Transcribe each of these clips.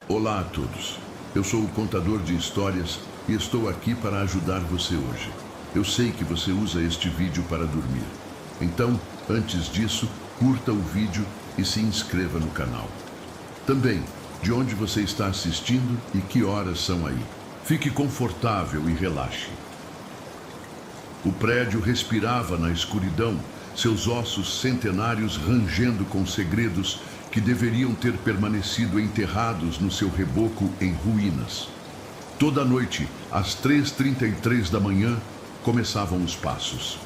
Olá a todos. Eu sou o contador de histórias e estou aqui para ajudar você hoje. Eu sei que você usa este vídeo para dormir. Então, antes disso, curta o vídeo e se inscreva no canal. Também, de onde você está assistindo e que horas são aí. Fique confortável e relaxe. O prédio respirava na escuridão, seus ossos centenários rangendo com segredos que deveriam ter permanecido enterrados no seu reboco em ruínas. Toda noite, às 3h33 da manhã, começavam os passos.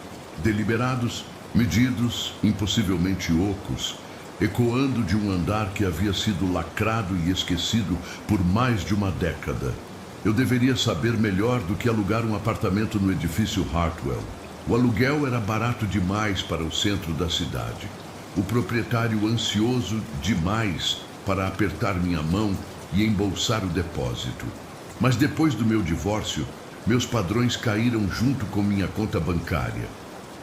Deliberados, medidos, impossivelmente ocos, ecoando de um andar que havia sido lacrado e esquecido por mais de uma década. Eu deveria saber melhor do que alugar um apartamento no edifício Hartwell. O aluguel era barato demais para o centro da cidade. O proprietário ansioso demais para apertar minha mão e embolsar o depósito. Mas depois do meu divórcio, meus padrões caíram junto com minha conta bancária.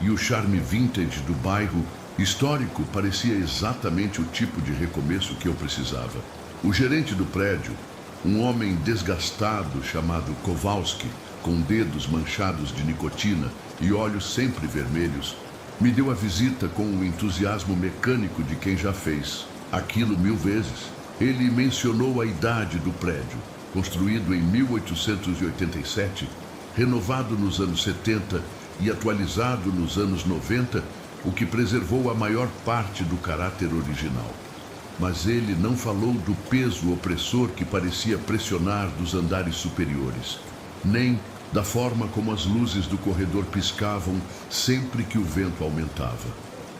E o charme vintage do bairro histórico parecia exatamente o tipo de recomeço que eu precisava. O gerente do prédio, um homem desgastado chamado Kowalski, com dedos manchados de nicotina e olhos sempre vermelhos, me deu a visita com o entusiasmo mecânico de quem já fez aquilo 1000 vezes. Ele mencionou a idade do prédio, construído em 1887, renovado nos anos 70 e atualizado nos anos 90, o que preservou a maior parte do caráter original. Mas ele não falou do peso opressor que parecia pressionar dos andares superiores, nem da forma como as luzes do corredor piscavam sempre que o vento aumentava.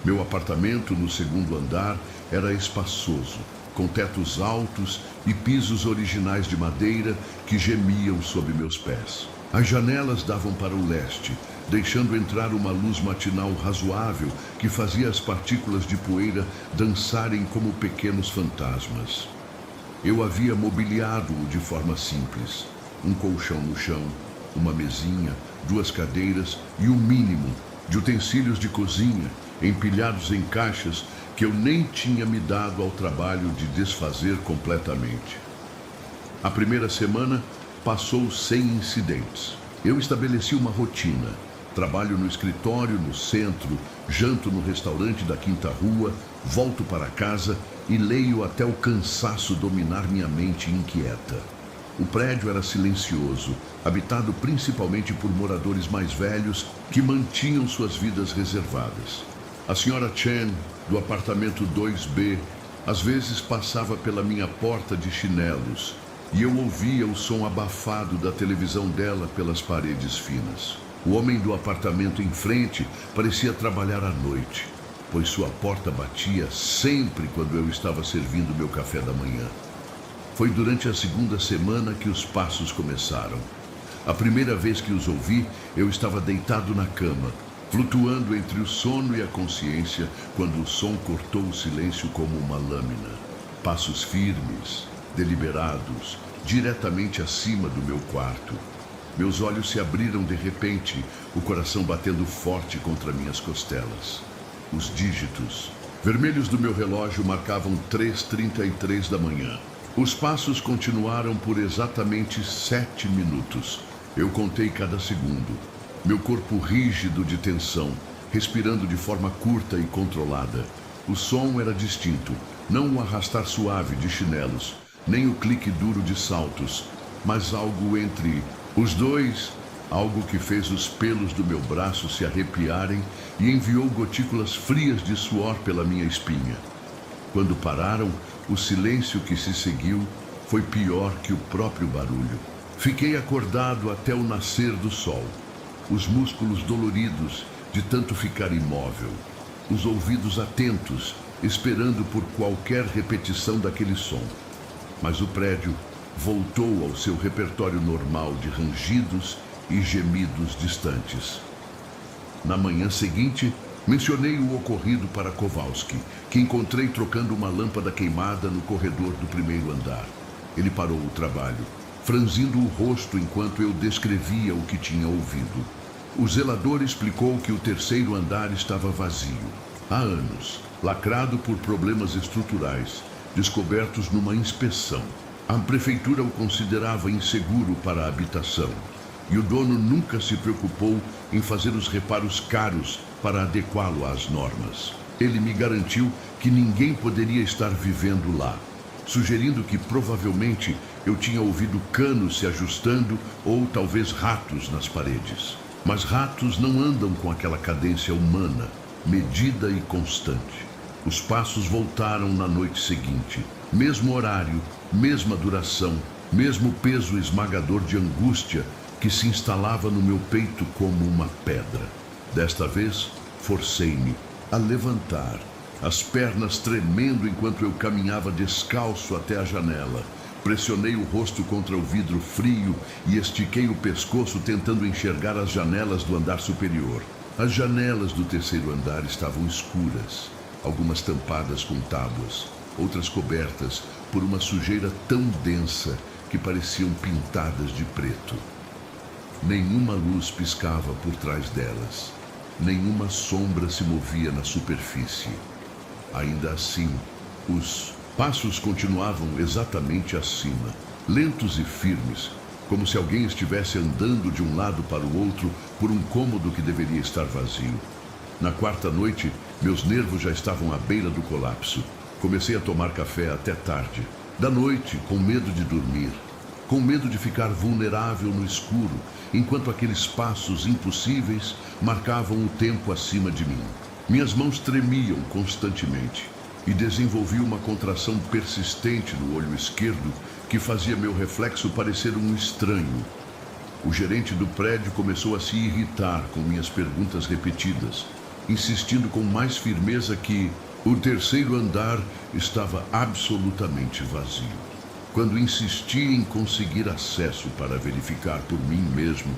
Meu apartamento no segundo andar era espaçoso, com tetos altos e pisos originais de madeira que gemiam sob meus pés. As janelas davam para o leste, deixando entrar uma luz matinal razoável que fazia as partículas de poeira dançarem como pequenos fantasmas. Eu havia mobiliado-o de forma simples: um colchão no chão, uma mesinha, 2 cadeiras e o mínimo de utensílios de cozinha empilhados em caixas que eu nem tinha me dado ao trabalho de desfazer completamente. A primeira semana passou sem incidentes. Eu estabeleci uma rotina: trabalho no escritório, no centro, janto no restaurante da quinta rua, volto para casa e leio até o cansaço dominar minha mente inquieta. O prédio era silencioso, habitado principalmente por moradores mais velhos que mantinham suas vidas reservadas. A senhora Chen, do apartamento 2B, às vezes passava pela minha porta de chinelos e eu ouvia o som abafado da televisão dela pelas paredes finas. O homem do apartamento em frente parecia trabalhar à noite, pois sua porta batia sempre quando eu estava servindo meu café da manhã. Foi durante a segunda semana que os passos começaram. A primeira vez que os ouvi, eu estava deitado na cama, flutuando entre o sono e a consciência, quando o som cortou o silêncio como uma lâmina. Passos firmes, deliberados, diretamente acima do meu quarto. Meus olhos se abriram de repente, o coração batendo forte contra minhas costelas. Os dígitos vermelhos do meu relógio marcavam 3h33 da manhã. Os passos continuaram por exatamente 7 minutos. Eu contei cada segundo. Meu corpo rígido de tensão, respirando de forma curta e controlada. O som era distinto, não o arrastar suave de chinelos, nem o clique duro de saltos, mas algo entre os dois, algo que fez os pelos do meu braço se arrepiarem e enviou gotículas frias de suor pela minha espinha. Quando pararam, o silêncio que se seguiu foi pior que o próprio barulho. Fiquei acordado até o nascer do sol, os músculos doloridos de tanto ficar imóvel, os ouvidos atentos, esperando por qualquer repetição daquele som. Mas o prédio voltou ao seu repertório normal de rangidos e gemidos distantes. Na manhã seguinte, mencionei o ocorrido para Kowalski, que encontrei trocando uma lâmpada queimada no corredor do primeiro andar. Ele parou o trabalho, franzindo o rosto enquanto eu descrevia o que tinha ouvido. O zelador explicou que o terceiro andar estava vazio, há anos, lacrado por problemas estruturais, descobertos numa inspeção. A prefeitura o considerava inseguro para a habitação e o dono nunca se preocupou em fazer os reparos caros para adequá-lo às normas. Ele me garantiu que ninguém poderia estar vivendo lá, sugerindo que provavelmente eu tinha ouvido canos se ajustando ou talvez ratos nas paredes. Mas ratos não andam com aquela cadência humana, medida e constante. Os passos voltaram na noite seguinte. Mesmo horário, mesma duração, mesmo peso esmagador de angústia que se instalava no meu peito como uma pedra. Desta vez, forcei-me a levantar, as pernas tremendo enquanto eu caminhava descalço até a janela. Pressionei o rosto contra o vidro frio e estiquei o pescoço tentando enxergar as janelas do andar superior. As janelas do terceiro andar estavam escuras, algumas tampadas com tábuas, outras cobertas por uma sujeira tão densa que pareciam pintadas de preto. Nenhuma luz piscava por trás delas, nenhuma sombra se movia na superfície. Ainda assim, os passos continuavam exatamente acima, lentos e firmes, como se alguém estivesse andando de um lado para o outro por um cômodo que deveria estar vazio. Na quarta noite, meus nervos já estavam à beira do colapso. Comecei a tomar café até tarde. Da noite, com medo de dormir, com medo de ficar vulnerável no escuro, enquanto aqueles passos impossíveis marcavam o tempo acima de mim. Minhas mãos tremiam constantemente e desenvolvi uma contração persistente no olho esquerdo que fazia meu reflexo parecer um estranho. O gerente do prédio começou a se irritar com minhas perguntas repetidas, insistindo com mais firmeza que o terceiro andar estava absolutamente vazio. Quando insisti em conseguir acesso para verificar por mim mesmo,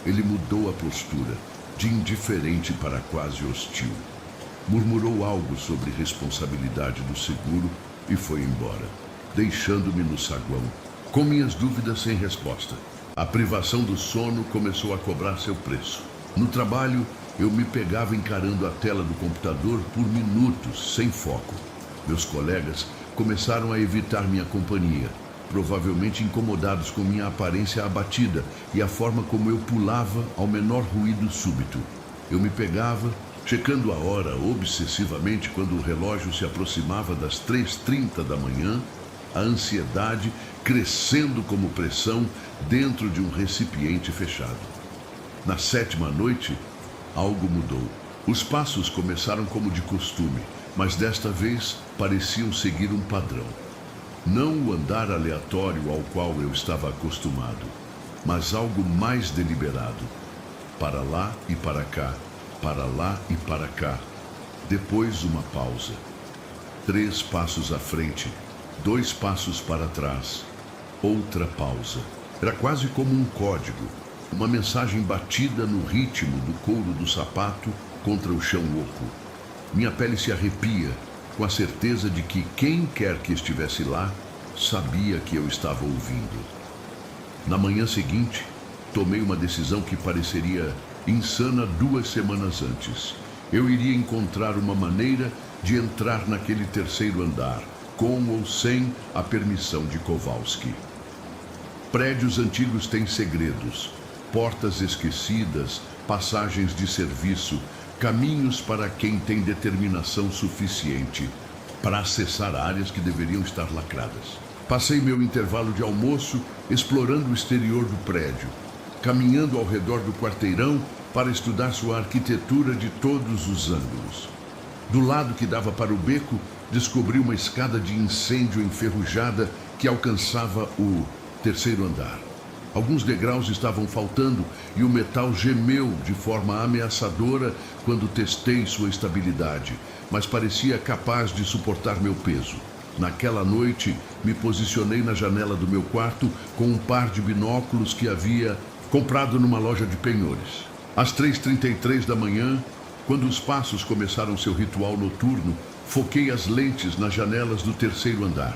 ele mudou a postura, de indiferente para quase hostil. Murmurou algo sobre responsabilidade do seguro e foi embora, deixando-me no saguão, com minhas dúvidas sem resposta. A privação do sono começou a cobrar seu preço. No trabalho, eu me pegava encarando a tela do computador por minutos, sem foco. Meus colegas começaram a evitar minha companhia, provavelmente incomodados com minha aparência abatida e a forma como eu pulava ao menor ruído súbito. Eu me pegava checando a hora obsessivamente quando o relógio se aproximava das 3h30 da manhã, a ansiedade crescendo como pressão dentro de um recipiente fechado. Na 7ª noite, algo mudou. Os passos começaram como de costume, mas desta vez pareciam seguir um padrão. Não o andar aleatório ao qual eu estava acostumado, mas algo mais deliberado. Para lá e para cá, para lá e para cá. Depois uma pausa. 3 passos à frente, 2 passos para trás. Outra pausa. Era quase como um código, uma mensagem batida no ritmo do couro do sapato contra o chão oco. Minha pele se arrepia, com a certeza de que quem quer que estivesse lá sabia que eu estava ouvindo. Na manhã seguinte, tomei uma decisão que pareceria insana 2 semanas antes. Eu iria encontrar uma maneira de entrar naquele terceiro andar, com ou sem a permissão de Kowalski. Prédios antigos têm segredos, portas esquecidas, passagens de serviço, caminhos para quem tem determinação suficiente para acessar áreas que deveriam estar lacradas. Passei meu intervalo de almoço explorando o exterior do prédio, caminhando ao redor do quarteirão para estudar sua arquitetura de todos os ângulos. Do lado que dava para o beco, descobri uma escada de incêndio enferrujada que alcançava o terceiro andar. Alguns degraus estavam faltando e o metal gemeu de forma ameaçadora quando testei sua estabilidade, mas parecia capaz de suportar meu peso. Naquela noite, me posicionei na janela do meu quarto com um par de binóculos que havia comprado numa loja de penhores. Às 3h33 da manhã, quando os passos começaram seu ritual noturno, foquei as lentes nas janelas do terceiro andar.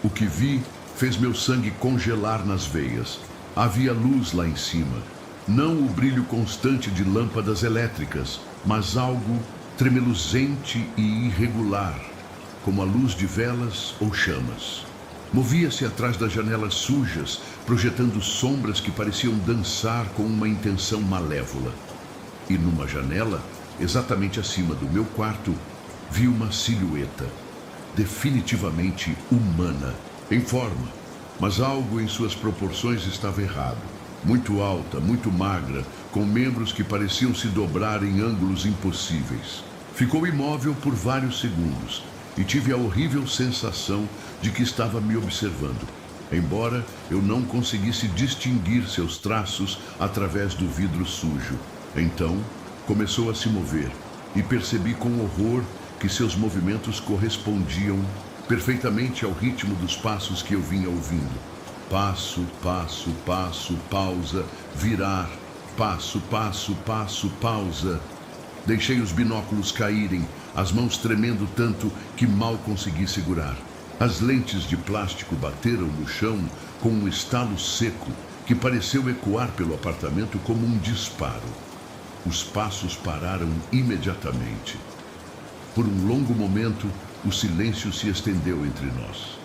O que vi fez meu sangue congelar nas veias. Havia luz lá em cima. Não o brilho constante de lâmpadas elétricas, mas algo tremeluzente e irregular, como a luz de velas ou chamas. Movia-se atrás das janelas sujas, projetando sombras que pareciam dançar com uma intenção malévola. E numa janela, exatamente acima do meu quarto, vi uma silhueta, definitivamente humana, em forma, mas algo em suas proporções estava errado. Muito alta, muito magra, com membros que pareciam se dobrar em ângulos impossíveis. Ficou imóvel por vários segundos e tive a horrível sensação de que estava me observando, embora eu não conseguisse distinguir seus traços através do vidro sujo. Então, começou a se mover e percebi com horror que seus movimentos correspondiam perfeitamente ao ritmo dos passos que eu vinha ouvindo. Passo, passo, passo, pausa, virar, passo, passo, passo, pausa. Deixei os binóculos caírem, as mãos tremendo tanto que mal consegui segurar. As lentes de plástico bateram no chão com um estalo seco que pareceu ecoar pelo apartamento como um disparo. Os passos pararam imediatamente. Por um longo momento, o silêncio se estendeu entre nós.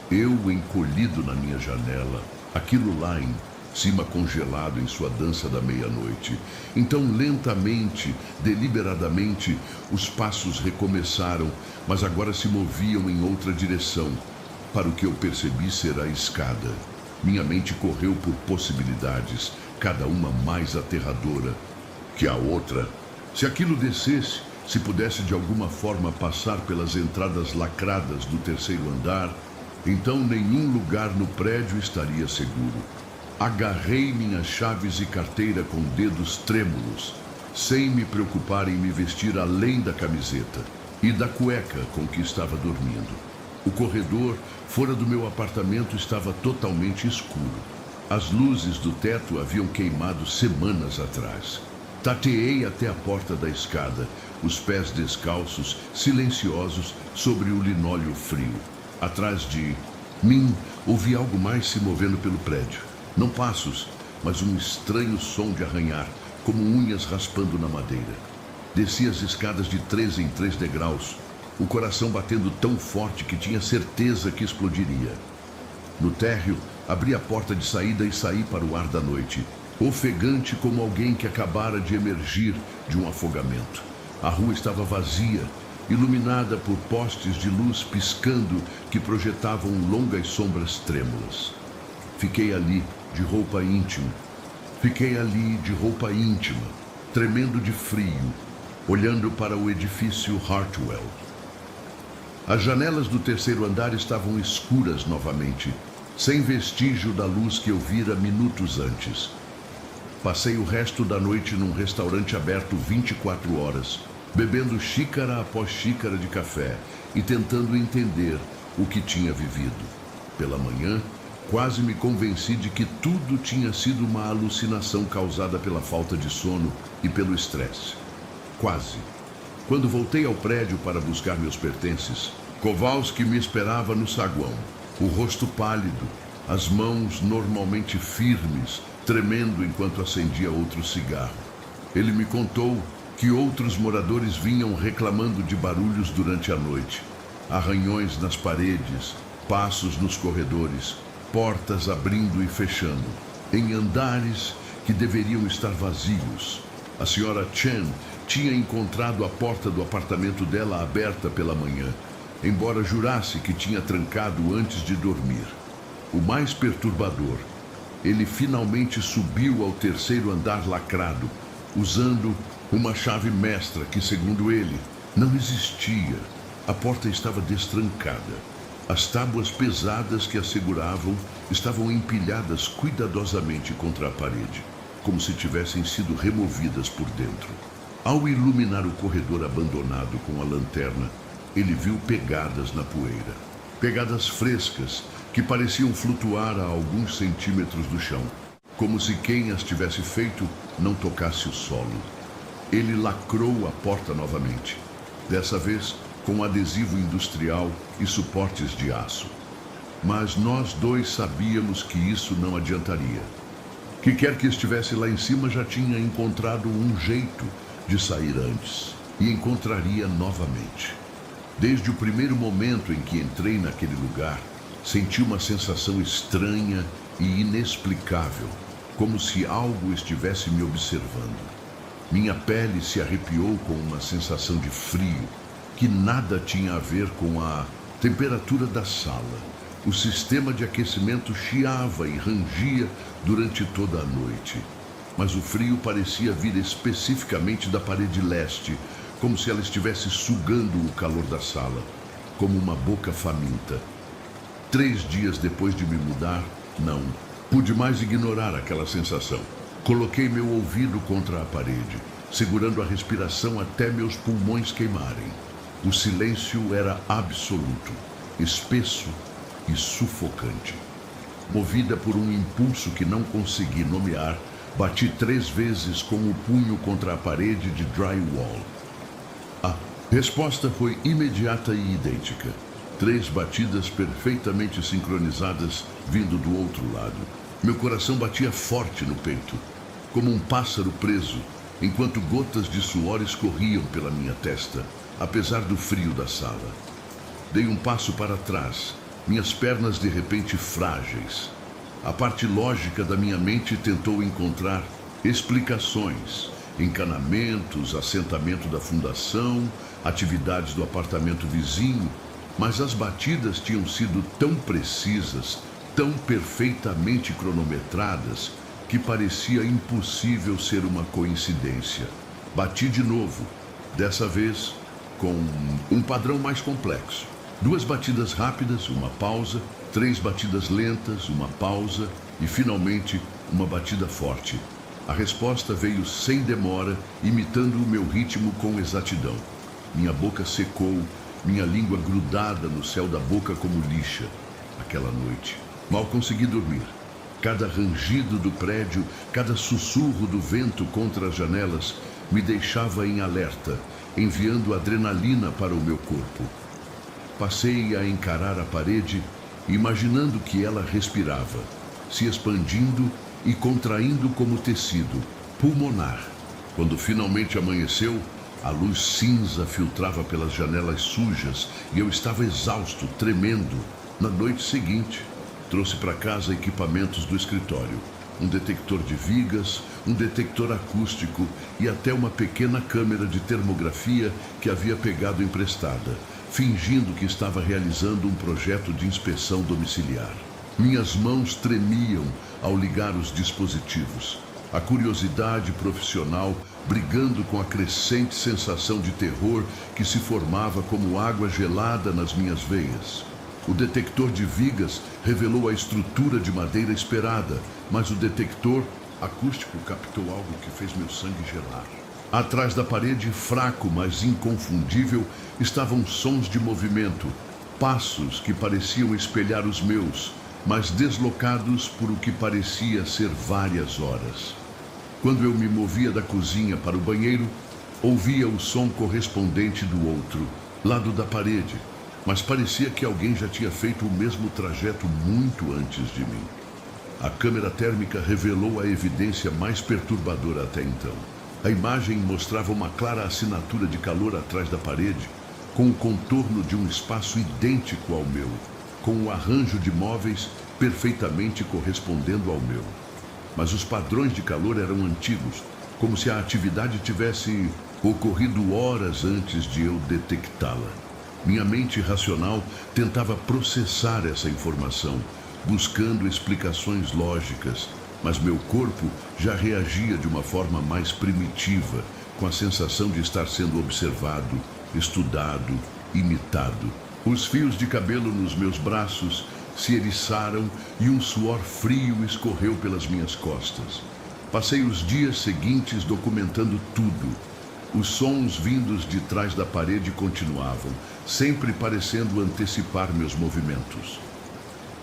Eu encolhido na minha janela, aquilo lá em cima congelado em sua dança da meia-noite. Então, lentamente, deliberadamente, os passos recomeçaram, mas agora se moviam em outra direção, para o que eu percebi ser a escada. Minha mente correu por possibilidades, cada uma mais aterradora que a outra. Se aquilo descesse, se pudesse de alguma forma passar pelas entradas lacradas do terceiro andar, então nenhum lugar no prédio estaria seguro. Agarrei minhas chaves e carteira com dedos trêmulos, sem me preocupar em me vestir além da camiseta e da cueca com que estava dormindo. O corredor, fora do meu apartamento, estava totalmente escuro. As luzes do teto haviam queimado semanas atrás. Tateei até a porta da escada, os pés descalços, silenciosos, sobre o linóleo frio. Atrás de mim, ouvi algo mais se movendo pelo prédio. Não passos, mas um estranho som de arranhar, como unhas raspando na madeira. Desci as escadas de 3 em 3 degraus, o coração batendo tão forte que tinha certeza que explodiria. No térreo, abri a porta de saída e saí para o ar da noite, ofegante como alguém que acabara de emergir de um afogamento. A rua estava vazia, iluminada por postes de luz piscando que projetavam longas sombras trêmulas. Fiquei ali, de roupa íntima. Tremendo de frio, olhando para o edifício Hartwell. As janelas do terceiro andar estavam escuras novamente, sem vestígio da luz que eu vira minutos antes. Passei o resto da noite num restaurante aberto 24 horas, bebendo xícara após xícara de café e tentando entender o que tinha vivido. Pela manhã, quase me convenci de que tudo tinha sido uma alucinação causada pela falta de sono e pelo estresse. Quase. Quando voltei ao prédio para buscar meus pertences, Kowalski me esperava no saguão, o rosto pálido, as mãos normalmente firmes, tremendo enquanto acendia outro cigarro. Ele me contou que outros moradores vinham reclamando de barulhos durante a noite. Arranhões nas paredes, passos nos corredores, portas abrindo e fechando, em andares que deveriam estar vazios. A senhora Chen tinha encontrado a porta do apartamento dela aberta pela manhã, embora jurasse que tinha trancado antes de dormir. O mais perturbador, ele finalmente subiu ao terceiro andar lacrado, usando uma chave mestra que, segundo ele, não existia. A porta estava destrancada. As tábuas pesadas que a seguravam estavam empilhadas cuidadosamente contra a parede, como se tivessem sido removidas por dentro. Ao iluminar o corredor abandonado com a lanterna, ele viu pegadas na poeira. Pegadas frescas que pareciam flutuar a alguns centímetros do chão, como se quem as tivesse feito não tocasse o solo. Ele lacrou a porta novamente, dessa vez com adesivo industrial e suportes de aço. Mas nós dois sabíamos que isso não adiantaria. Que quer que estivesse lá em cima já tinha encontrado um jeito de sair antes, e encontraria novamente. Desde o primeiro momento em que entrei naquele lugar, Senti uma sensação estranha e inexplicável, como se algo estivesse me observando. Minha pele se arrepiou com uma sensação de frio, que nada tinha a ver com a temperatura da sala. O sistema de aquecimento chiava e rangia durante toda a noite. Mas o frio parecia vir especificamente da parede leste, como se ela estivesse sugando o calor da sala, como uma boca faminta. 3 dias depois de me mudar, não pude mais ignorar aquela sensação. Coloquei meu ouvido contra a parede, segurando a respiração até meus pulmões queimarem. O silêncio era absoluto, espesso e sufocante. Movida por um impulso que não consegui nomear, bati 3 vezes com o punho contra a parede de drywall. A resposta foi imediata e idêntica. 3 batidas perfeitamente sincronizadas vindo do outro lado. Meu coração batia forte no peito, como um pássaro preso, enquanto gotas de suor escorriam pela minha testa, apesar do frio da sala. Dei um passo para trás, minhas pernas de repente frágeis. A parte lógica da minha mente tentou encontrar explicações, encanamentos, assentamento da fundação, atividades do apartamento vizinho, mas as batidas tinham sido tão precisas, tão perfeitamente cronometradas, que parecia impossível ser uma coincidência. Bati de novo, dessa vez com um padrão mais complexo. 2 batidas rápidas, uma pausa, 3 batidas lentas, uma pausa e, finalmente, uma batida forte. A resposta veio sem demora, imitando o meu ritmo com exatidão. Minha boca secou, minha língua grudada no céu da boca como lixa. Aquela noite, mal consegui dormir. Cada rangido do prédio, cada sussurro do vento contra as janelas me deixava em alerta, enviando adrenalina para o meu corpo. Passei a encarar a parede, imaginando que ela respirava, se expandindo e contraindo como tecido pulmonar. Quando finalmente amanheceu, a luz cinza filtrava pelas janelas sujas e eu estava exausto, tremendo. Na noite seguinte, trouxe para casa equipamentos do escritório, um detector de vigas, um detector acústico e até uma pequena câmera de termografia que havia pegado emprestada, fingindo que estava realizando um projeto de inspeção domiciliar. Minhas mãos tremiam ao ligar os dispositivos. A curiosidade profissional brigando com a crescente sensação de terror que se formava como água gelada nas minhas veias. O detector de vigas revelou a estrutura de madeira esperada, mas o detector acústico captou algo que fez meu sangue gelar. Atrás da parede, fraco, mas inconfundível, estavam sons de movimento, passos que pareciam espelhar os meus, mas deslocados por o que parecia ser várias horas. Quando eu me movia da cozinha para o banheiro, ouvia o som correspondente do outro, lado da parede, mas parecia que alguém já tinha feito o mesmo trajeto muito antes de mim. A câmera térmica revelou a evidência mais perturbadora até então. A imagem mostrava uma clara assinatura de calor atrás da parede, com o contorno de um espaço idêntico ao meu, com o arranjo de móveis perfeitamente correspondendo ao meu. Mas os padrões de calor eram antigos, como se a atividade tivesse ocorrido horas antes de eu detectá-la. Minha mente racional tentava processar essa informação, buscando explicações lógicas, mas meu corpo já reagia de uma forma mais primitiva, com a sensação de estar sendo observado, estudado, imitado. Os fios de cabelo nos meus braços se eriçaram e um suor frio escorreu pelas minhas costas. Passei os dias seguintes documentando tudo. Os sons vindos de trás da parede continuavam, sempre parecendo antecipar meus movimentos.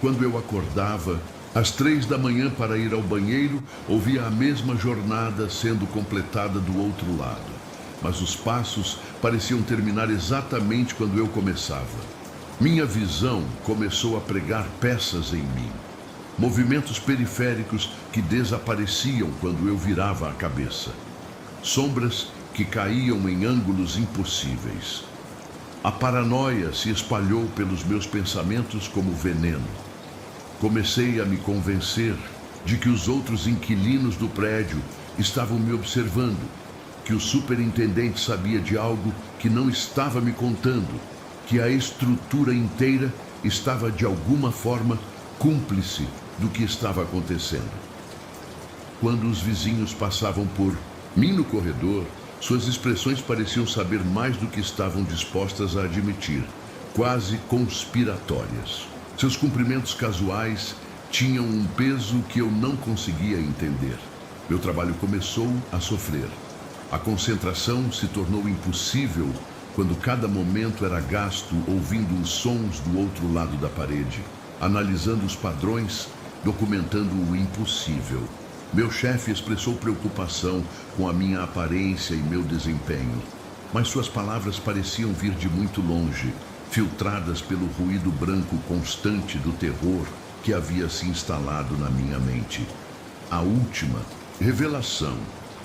Quando eu acordava, às 3 da manhã para ir ao banheiro, ouvia a mesma jornada sendo completada do outro lado. Mas os passos pareciam terminar exatamente quando eu começava. Minha visão começou a pregar peças em mim. Movimentos periféricos que desapareciam quando eu virava a cabeça. Sombras que caíam em ângulos impossíveis. A paranoia se espalhou pelos meus pensamentos como veneno. Comecei a me convencer de que os outros inquilinos do prédio estavam me observando, que o superintendente sabia de algo que não estava me contando, que a estrutura inteira estava de alguma forma cúmplice do que estava acontecendo. Quando os vizinhos passavam por mim no corredor, suas expressões pareciam saber mais do que estavam dispostas a admitir, quase conspiratórias. Seus cumprimentos casuais tinham um peso que eu não conseguia entender. Meu trabalho começou a sofrer. A concentração se tornou impossível quando cada momento era gasto ouvindo os sons do outro lado da parede, analisando os padrões, documentando o impossível. Meu chefe expressou preocupação com a minha aparência e meu desempenho, mas suas palavras pareciam vir de muito longe, filtradas pelo ruído branco constante do terror que havia se instalado na minha mente. A última revelação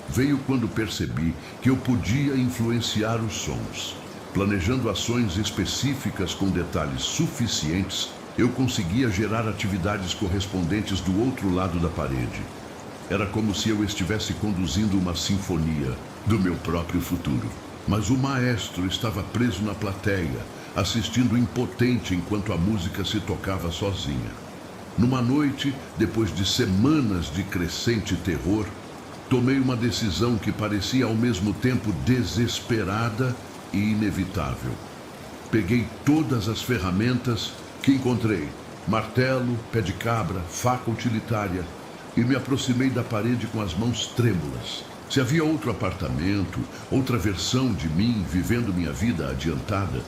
veio quando percebi que eu podia influenciar os sons. Planejando ações específicas com detalhes suficientes, eu conseguia gerar atividades correspondentes do outro lado da parede. Era como se eu estivesse conduzindo uma sinfonia do meu próprio futuro. Mas o maestro estava preso na plateia, assistindo impotente enquanto a música se tocava sozinha. Numa noite, depois de semanas de crescente terror, tomei uma decisão que parecia ao mesmo tempo desesperada e inevitável. Peguei todas as ferramentas que encontrei, martelo, pé de cabra, faca utilitária, e me aproximei da parede com as mãos trêmulas. Se havia outro apartamento, outra versão de mim vivendo minha vida adiantada,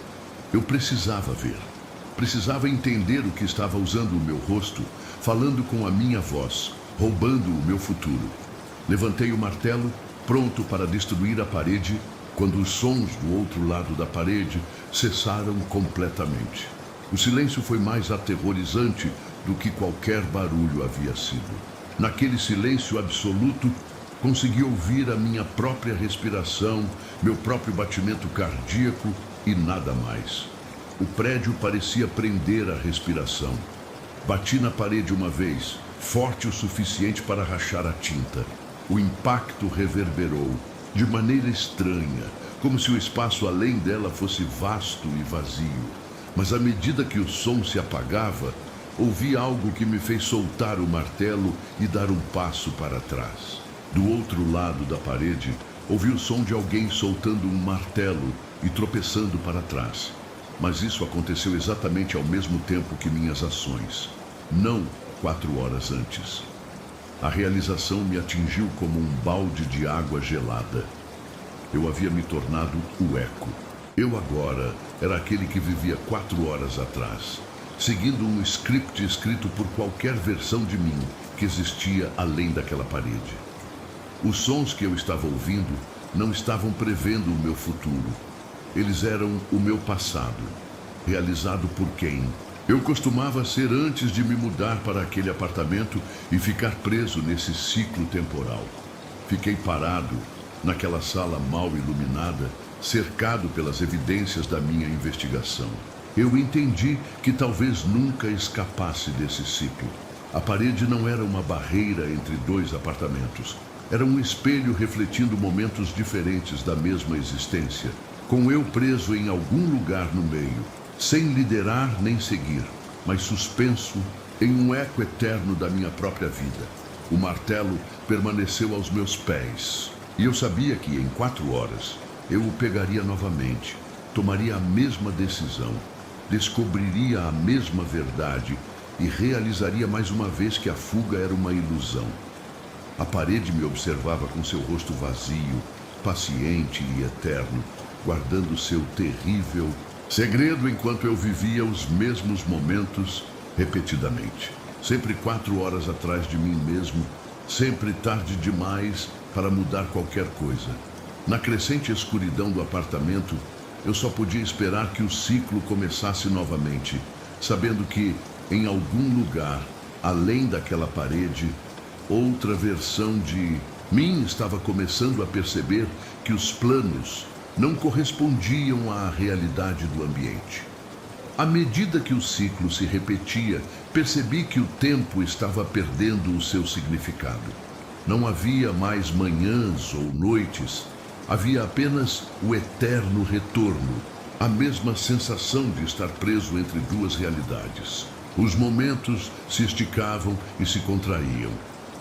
eu precisava ver. Precisava entender o que estava usando o meu rosto, falando com a minha voz, roubando o meu futuro. Levantei o martelo, pronto para destruir a parede, quando os sons do outro lado da parede cessaram completamente. O silêncio foi mais aterrorizante do que qualquer barulho havia sido. Naquele silêncio absoluto, consegui ouvir a minha própria respiração, meu próprio batimento cardíaco e nada mais. O prédio parecia prender a respiração. Bati na parede uma vez, forte o suficiente para rachar a tinta. O impacto reverberou, de maneira estranha, como se o espaço além dela fosse vasto e vazio. Mas à medida que o som se apagava, ouvi algo que me fez soltar o martelo e dar um passo para trás. Do outro lado da parede, ouvi o som de alguém soltando um martelo e tropeçando para trás. Mas isso aconteceu exatamente ao mesmo tempo que minhas ações, não 4 horas antes. A realização me atingiu como um balde de água gelada. Eu havia me tornado o eco. Eu agora era aquele que vivia 4 horas atrás, seguindo um script escrito por qualquer versão de mim que existia além daquela parede. Os sons que eu estava ouvindo não estavam prevendo o meu futuro. Eles eram o meu passado, realizado por quem eu costumava ser antes de me mudar para aquele apartamento e ficar preso nesse ciclo temporal. Fiquei parado naquela sala mal iluminada, cercado pelas evidências da minha investigação. Eu entendi que talvez nunca escapasse desse ciclo. A parede não era uma barreira entre 2 apartamentos. Era um espelho refletindo momentos diferentes da mesma existência, com eu preso em algum lugar no meio, sem liderar nem seguir, mas suspenso em um eco eterno da minha própria vida. O martelo permaneceu aos meus pés, e eu sabia que em 4 horas eu o pegaria novamente, tomaria a mesma decisão, descobriria a mesma verdade e realizaria mais uma vez que a fuga era uma ilusão. A parede me observava com seu rosto vazio, paciente e eterno, guardando seu terrível segredo enquanto eu vivia os mesmos momentos repetidamente. Sempre 4 horas atrás de mim mesmo, sempre tarde demais para mudar qualquer coisa. Na crescente escuridão do apartamento, eu só podia esperar que o ciclo começasse novamente, sabendo que, em algum lugar, além daquela parede, outra versão de mim estava começando a perceber que os planos não correspondiam à realidade do ambiente. À medida que o ciclo se repetia, percebi que o tempo estava perdendo o seu significado. Não havia mais manhãs ou noites, havia apenas o eterno retorno, a mesma sensação de estar preso entre duas realidades. Os momentos se esticavam e se contraíam,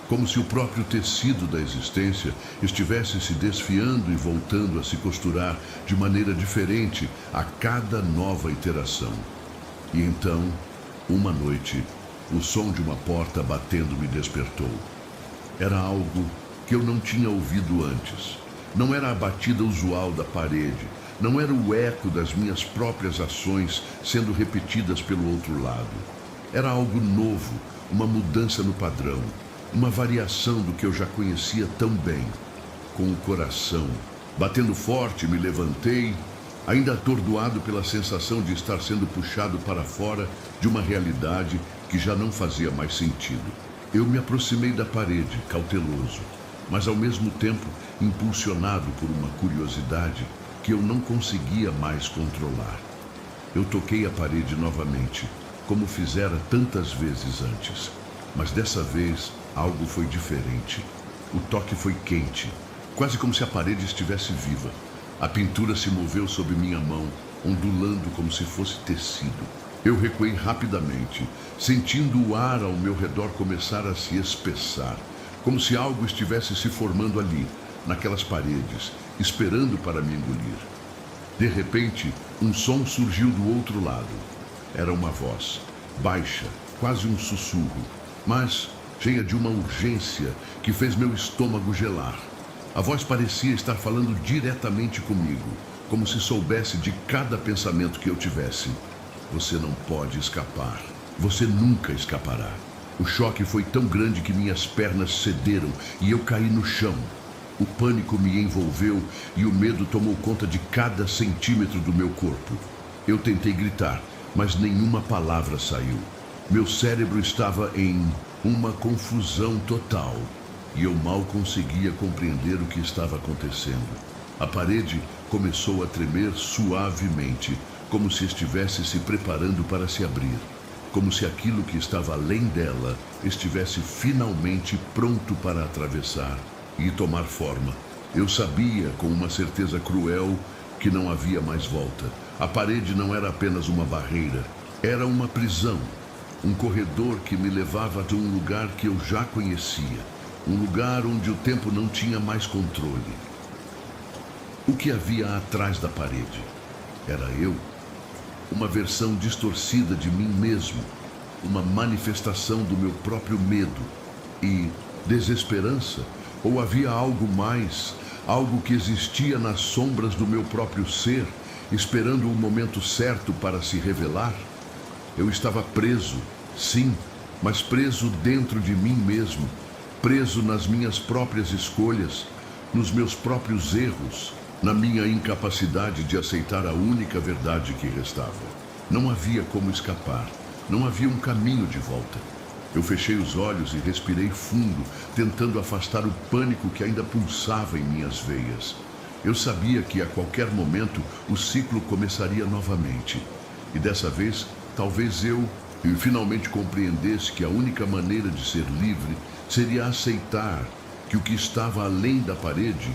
como se o próprio tecido da existência estivesse se desfiando e voltando a se costurar de maneira diferente a cada nova iteração. E então, uma noite, o som de uma porta batendo me despertou. Era algo que eu não tinha ouvido antes. Não era a batida usual da parede, não era o eco das minhas próprias ações sendo repetidas pelo outro lado. Era algo novo, uma mudança no padrão, uma variação do que eu já conhecia tão bem. Com o coração batendo forte, me levantei, ainda atordoado pela sensação de estar sendo puxado para fora de uma realidade que já não fazia mais sentido. Eu me aproximei da parede, cauteloso, mas ao mesmo tempo impulsionado por uma curiosidade que eu não conseguia mais controlar. Eu toquei a parede novamente, como fizera tantas vezes antes, mas dessa vez algo foi diferente. O toque foi quente, quase como se a parede estivesse viva. A pintura se moveu sob minha mão, ondulando como se fosse tecido. Eu recuei rapidamente, sentindo o ar ao meu redor começar a se espessar, como se algo estivesse se formando ali, naquelas paredes, esperando para me engolir. De repente, um som surgiu do outro lado. Era uma voz, baixa, quase um sussurro, mas cheia de uma urgência que fez meu estômago gelar. A voz parecia estar falando diretamente comigo, como se soubesse de cada pensamento que eu tivesse. Você não pode escapar. Você nunca escapará. O choque foi tão grande que minhas pernas cederam e eu caí no chão. O pânico me envolveu e o medo tomou conta de cada centímetro do meu corpo. Eu tentei gritar, mas nenhuma palavra saiu. Meu cérebro estava em uma confusão total e eu mal conseguia compreender o que estava acontecendo. A parede começou a tremer suavemente, como se estivesse se preparando para se abrir, como se aquilo que estava além dela estivesse finalmente pronto para atravessar e tomar forma. Eu sabia, com uma certeza cruel, que não havia mais volta. A parede não era apenas uma barreira, era uma prisão, um corredor que me levava a um lugar que eu já conhecia, um lugar onde o tempo não tinha mais controle. O que havia atrás da parede? Era eu? Uma versão distorcida de mim mesmo, uma manifestação do meu próprio medo e desesperança? Ou havia algo mais, algo que existia nas sombras do meu próprio ser, esperando o momento certo para se revelar? Eu estava preso, sim, mas preso dentro de mim mesmo, preso nas minhas próprias escolhas, nos meus próprios erros, na minha incapacidade de aceitar a única verdade que restava. Não havia como escapar, não havia um caminho de volta. Eu fechei os olhos e respirei fundo, tentando afastar o pânico que ainda pulsava em minhas veias. Eu sabia que a qualquer momento o ciclo começaria novamente. E dessa vez, talvez eu finalmente compreendesse que a única maneira de ser livre seria aceitar que o que estava além da parede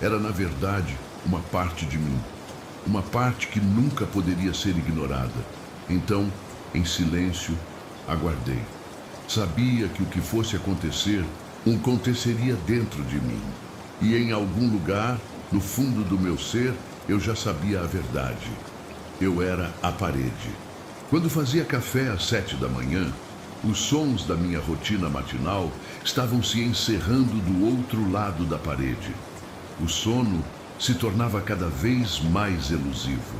era, na verdade, uma parte de mim. Uma parte que nunca poderia ser ignorada. Então, em silêncio, aguardei. Sabia que o que fosse acontecer, aconteceria dentro de mim. E em algum lugar, no fundo do meu ser, eu já sabia a verdade. Eu era a parede. Quando fazia café às 7 da manhã, os sons da minha rotina matinal estavam se encerrando do outro lado da parede. O sono se tornava cada vez mais elusivo.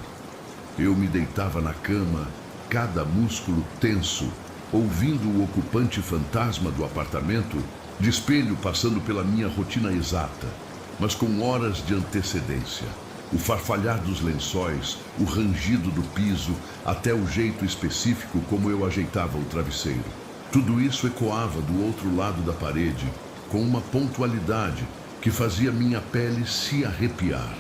Eu me deitava na cama, cada músculo tenso, ouvindo o ocupante fantasma do apartamento, de espelho passando pela minha rotina exata, mas com horas de antecedência. O farfalhar dos lençóis, o rangido do piso, até o jeito específico como eu ajeitava o travesseiro. Tudo isso ecoava do outro lado da parede, com uma pontualidade que fazia minha pele se arrepiar.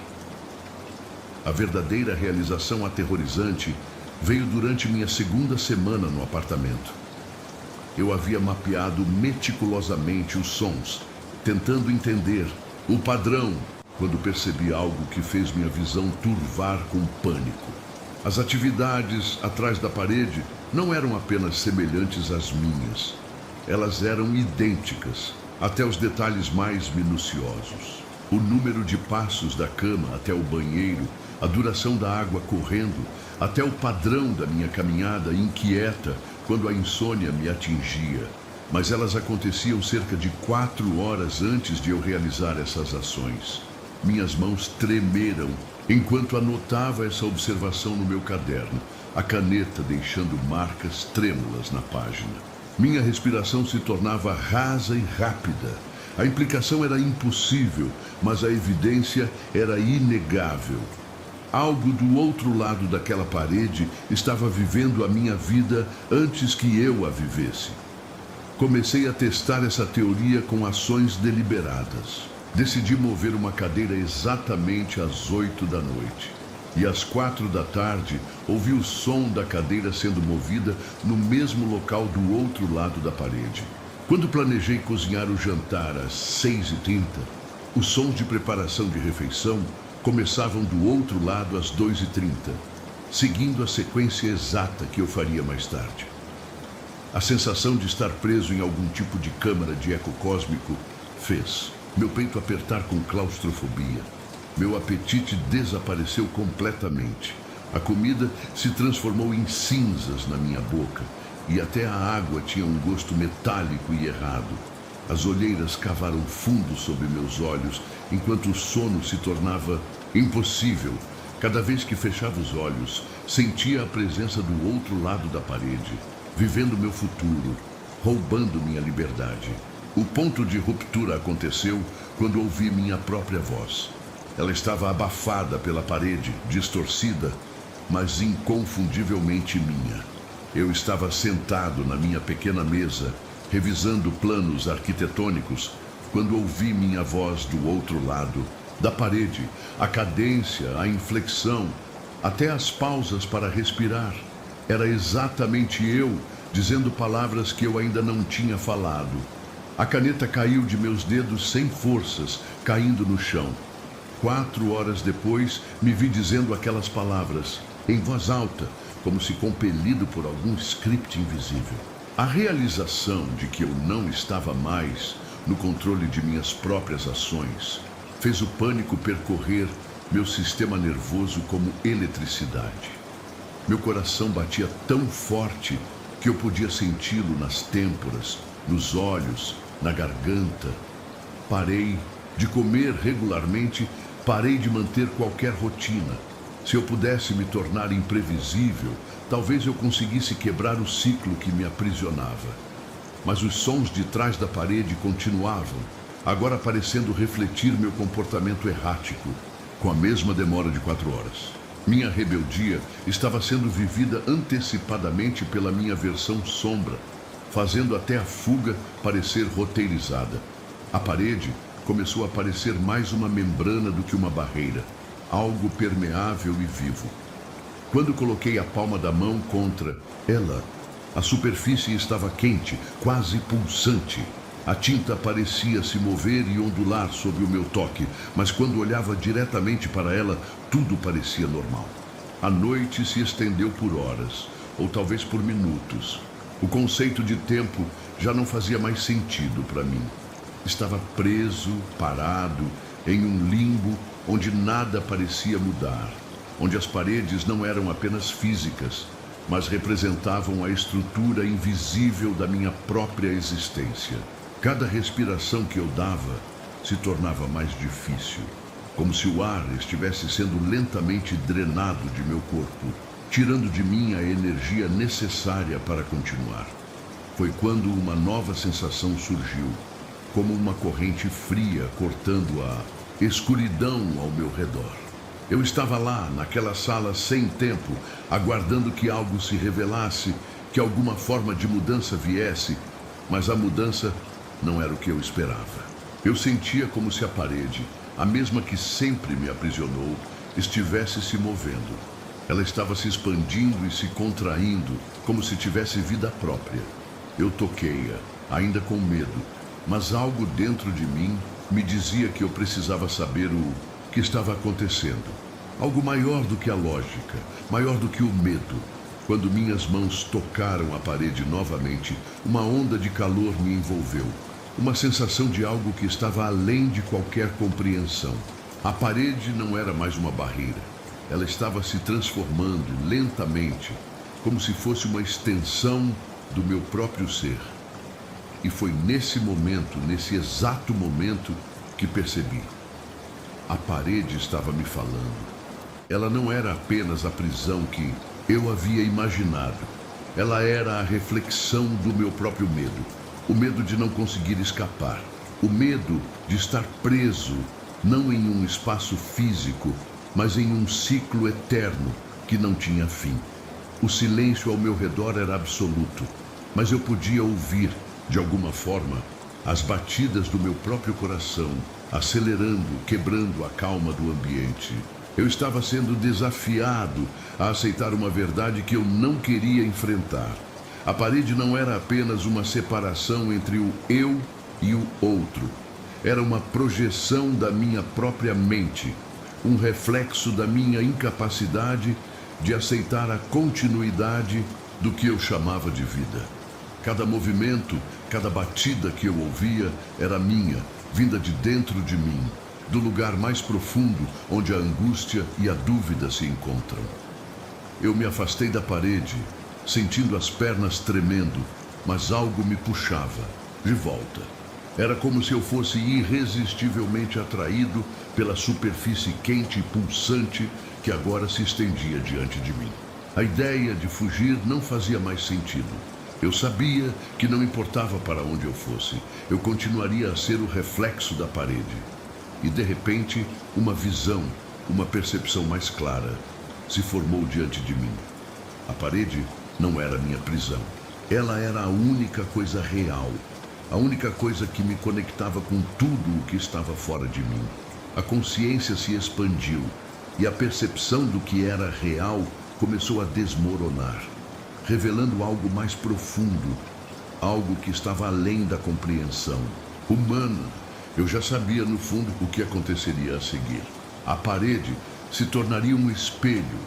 A verdadeira realização aterrorizante veio durante minha segunda semana no apartamento. Eu havia mapeado meticulosamente os sons, tentando entender o padrão, quando percebi algo que fez minha visão turvar com pânico. As atividades atrás da parede não eram apenas semelhantes às minhas. Elas eram idênticas, até os detalhes mais minuciosos. O número de passos da cama até o banheiro, a duração da água correndo, até o padrão da minha caminhada inquieta quando a insônia me atingia. Mas elas aconteciam cerca de 4 horas antes de eu realizar essas ações. Minhas mãos tremeram enquanto anotava essa observação no meu caderno, a caneta deixando marcas trêmulas na página. Minha respiração se tornava rasa e rápida. A implicação era impossível, mas a evidência era inegável. Algo do outro lado daquela parede estava vivendo a minha vida antes que eu a vivesse. Comecei a testar essa teoria com ações deliberadas. Decidi mover uma cadeira exatamente às 8 da noite. E às 4 da tarde, ouvi o som da cadeira sendo movida no mesmo local do outro lado da parede. Quando planejei cozinhar o jantar às 6h30, os sons de preparação de refeição começavam do outro lado às 2h30, seguindo a sequência exata que eu faria mais tarde. A sensação de estar preso em algum tipo de câmara de eco cósmico fez meu peito apertar com claustrofobia. Meu apetite desapareceu completamente. A comida se transformou em cinzas na minha boca e até a água tinha um gosto metálico e errado. As olheiras cavaram fundo sob meus olhos enquanto o sono se tornava impossível. Cada vez que fechava os olhos, sentia a presença do outro lado da parede, vivendo meu futuro, roubando minha liberdade. O ponto de ruptura aconteceu quando ouvi minha própria voz. Ela estava abafada pela parede, distorcida, mas inconfundivelmente minha. Eu estava sentado na minha pequena mesa, revisando planos arquitetônicos, quando ouvi minha voz do outro lado da parede, a cadência, a inflexão, até as pausas para respirar. Era exatamente eu dizendo palavras que eu ainda não tinha falado. A caneta caiu de meus dedos sem forças, caindo no chão. 4 horas depois, me vi dizendo aquelas palavras, em voz alta, como se compelido por algum script invisível. A realização de que eu não estava mais no controle de minhas próprias ações fez o pânico percorrer meu sistema nervoso como eletricidade. Meu coração batia tão forte que eu podia senti-lo nas têmporas, nos olhos, na garganta. Parei de comer regularmente, parei de manter qualquer rotina. Se eu pudesse me tornar imprevisível, talvez eu conseguisse quebrar o ciclo que me aprisionava. Mas os sons de trás da parede continuavam, agora parecendo refletir meu comportamento errático, com a mesma demora de 4 horas. Minha rebeldia estava sendo vivida antecipadamente pela minha versão sombra, fazendo até a fuga parecer roteirizada. A parede começou a parecer mais uma membrana do que uma barreira, algo permeável e vivo. Quando coloquei a palma da mão contra ela, a superfície estava quente, quase pulsante. A tinta parecia se mover e ondular sob o meu toque, mas quando olhava diretamente para ela, tudo parecia normal. A noite se estendeu por horas, ou talvez por minutos. O conceito de tempo já não fazia mais sentido para mim. Estava preso, parado, em um limbo onde nada parecia mudar, onde as paredes não eram apenas físicas, mas representavam a estrutura invisível da minha própria existência. Cada respiração que eu dava se tornava mais difícil, como se o ar estivesse sendo lentamente drenado de meu corpo, tirando de mim a energia necessária para continuar. Foi quando uma nova sensação surgiu, como uma corrente fria cortando a escuridão ao meu redor. Eu estava lá, naquela sala sem tempo, aguardando que algo se revelasse, que alguma forma de mudança viesse, mas a mudança não era o que eu esperava. Eu sentia como se a parede, a mesma que sempre me aprisionou, estivesse se movendo. Ela estava se expandindo e se contraindo, como se tivesse vida própria. Eu toquei-a, ainda com medo, mas algo dentro de mim me dizia que eu precisava saber o que estava acontecendo. Algo maior do que a lógica, maior do que o medo. Quando minhas mãos tocaram a parede novamente, uma onda de calor me envolveu. Uma sensação de algo que estava além de qualquer compreensão. A parede não era mais uma barreira. Ela estava se transformando lentamente, como se fosse uma extensão do meu próprio ser. E foi nesse momento, nesse exato momento, que percebi. A parede estava me falando. Ela não era apenas a prisão que eu havia imaginado. Ela era a reflexão do meu próprio medo. O medo de não conseguir escapar. O medo de estar preso, não em um espaço físico, mas em um ciclo eterno que não tinha fim. O silêncio ao meu redor era absoluto, mas eu podia ouvir, de alguma forma, as batidas do meu próprio coração, acelerando, quebrando a calma do ambiente. Eu estava sendo desafiado a aceitar uma verdade que eu não queria enfrentar. A parede não era apenas uma separação entre o eu e o outro. Era uma projeção da minha própria mente, um reflexo da minha incapacidade de aceitar a continuidade do que eu chamava de vida. Cada movimento, cada batida que eu ouvia era minha, vinda de dentro de mim, do lugar mais profundo onde a angústia e a dúvida se encontram. Eu me afastei da parede, sentindo as pernas tremendo, mas algo me puxava, de volta. Era como se eu fosse irresistivelmente atraído pela superfície quente e pulsante que agora se estendia diante de mim. A ideia de fugir não fazia mais sentido. Eu sabia que não importava para onde eu fosse, eu continuaria a ser o reflexo da parede. E de repente, uma visão, uma percepção mais clara, se formou diante de mim. A parede não era minha prisão. Ela era a única coisa real, a única coisa que me conectava com tudo o que estava fora de mim. A consciência se expandiu e a percepção do que era real começou a desmoronar, revelando algo mais profundo, algo que estava além da compreensão humana. Eu já sabia no fundo o que aconteceria a seguir. A parede se tornaria um espelho,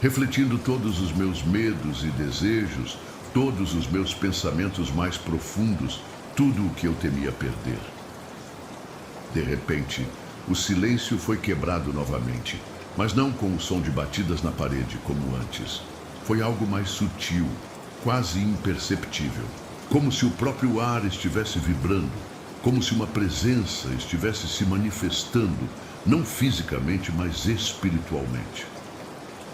refletindo todos os meus medos e desejos, todos os meus pensamentos mais profundos, tudo o que eu temia perder. De repente, o silêncio foi quebrado novamente, mas não com o som de batidas na parede como antes. Foi algo mais sutil, quase imperceptível, como se o próprio ar estivesse vibrando, como se uma presença estivesse se manifestando, não fisicamente, mas espiritualmente.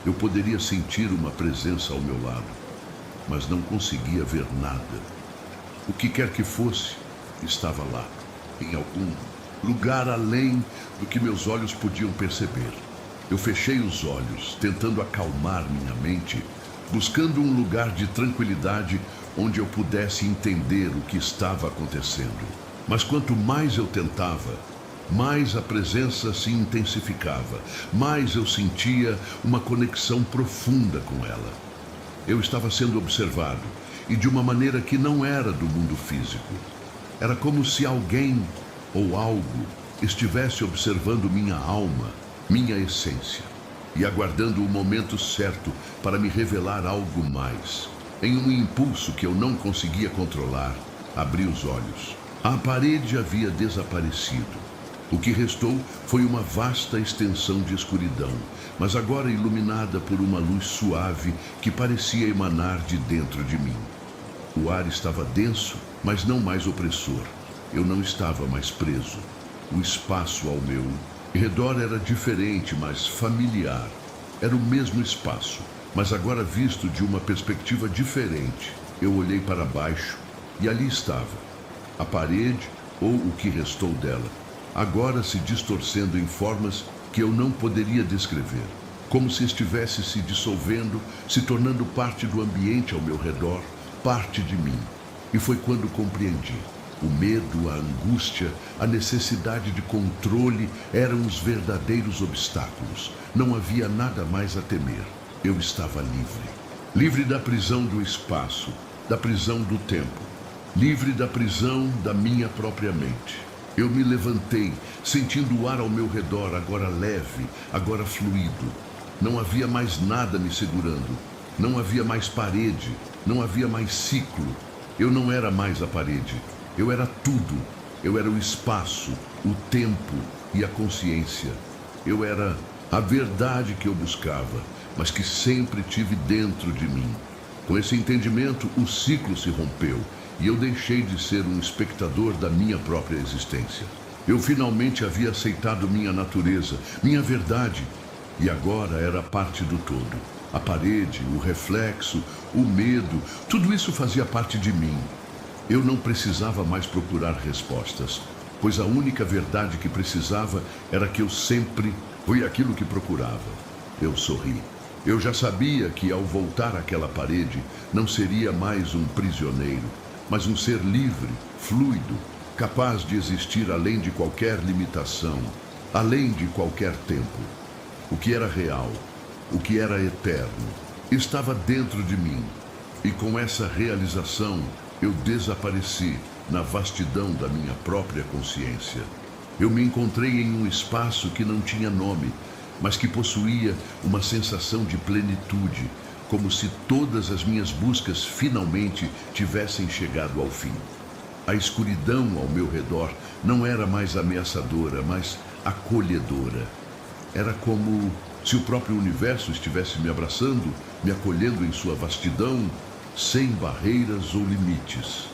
Eu poderia sentir uma presença ao meu lado, mas não conseguia ver nada. O que quer que fosse, estava lá, em algum lugar além do que meus olhos podiam perceber. Eu fechei os olhos, tentando acalmar minha mente, buscando um lugar de tranquilidade onde eu pudesse entender o que estava acontecendo. Mas quanto mais eu tentava, mais a presença se intensificava, mais eu sentia uma conexão profunda com ela. Eu estava sendo observado, e de uma maneira que não era do mundo físico. Era como se alguém ou algo estivesse observando minha alma, minha essência, e aguardando o momento certo para me revelar algo mais. Em um impulso que eu não conseguia controlar, abri os olhos. A parede havia desaparecido. O que restou foi uma vasta extensão de escuridão, mas agora iluminada por uma luz suave que parecia emanar de dentro de mim. O ar estava denso, mas não mais opressor. Eu não estava mais preso. O espaço ao meu redor era diferente, mas familiar. Era o mesmo espaço, mas agora visto de uma perspectiva diferente. Eu olhei para baixo e ali estava. A parede, ou o que restou dela, agora se distorcendo em formas que eu não poderia descrever. Como se estivesse se dissolvendo, se tornando parte do ambiente ao meu redor, parte de mim. E foi quando compreendi. O medo, a angústia, a necessidade de controle eram os verdadeiros obstáculos. Não havia nada mais a temer. Eu estava livre. Livre da prisão do espaço, da prisão do tempo. Livre da prisão da minha própria mente. Eu me levantei, sentindo o ar ao meu redor, agora leve, agora fluido. Não havia mais nada me segurando. Não havia mais parede, não havia mais ciclo. Eu não era mais a parede. Eu era tudo. Eu era o espaço, o tempo e a consciência. Eu era a verdade que eu buscava, mas que sempre tive dentro de mim. Com esse entendimento, o ciclo se rompeu e eu deixei de ser um espectador da minha própria existência. Eu finalmente havia aceitado minha natureza, minha verdade, e agora era parte do todo. A parede, o reflexo, o medo, tudo isso fazia parte de mim. Eu não precisava mais procurar respostas, pois a única verdade que precisava era que eu sempre fui aquilo que procurava. Eu sorri. Eu já sabia que ao voltar àquela parede, não seria mais um prisioneiro, mas um ser livre, fluido, capaz de existir além de qualquer limitação, além de qualquer tempo. O que era real, o que era eterno, estava dentro de mim. E com essa realização, eu desapareci na vastidão da minha própria consciência. Eu me encontrei em um espaço que não tinha nome, mas que possuía uma sensação de plenitude, como se todas as minhas buscas finalmente tivessem chegado ao fim. A escuridão ao meu redor não era mais ameaçadora, mas acolhedora. Era como se o próprio universo estivesse me abraçando, me acolhendo em sua vastidão, sem barreiras ou limites.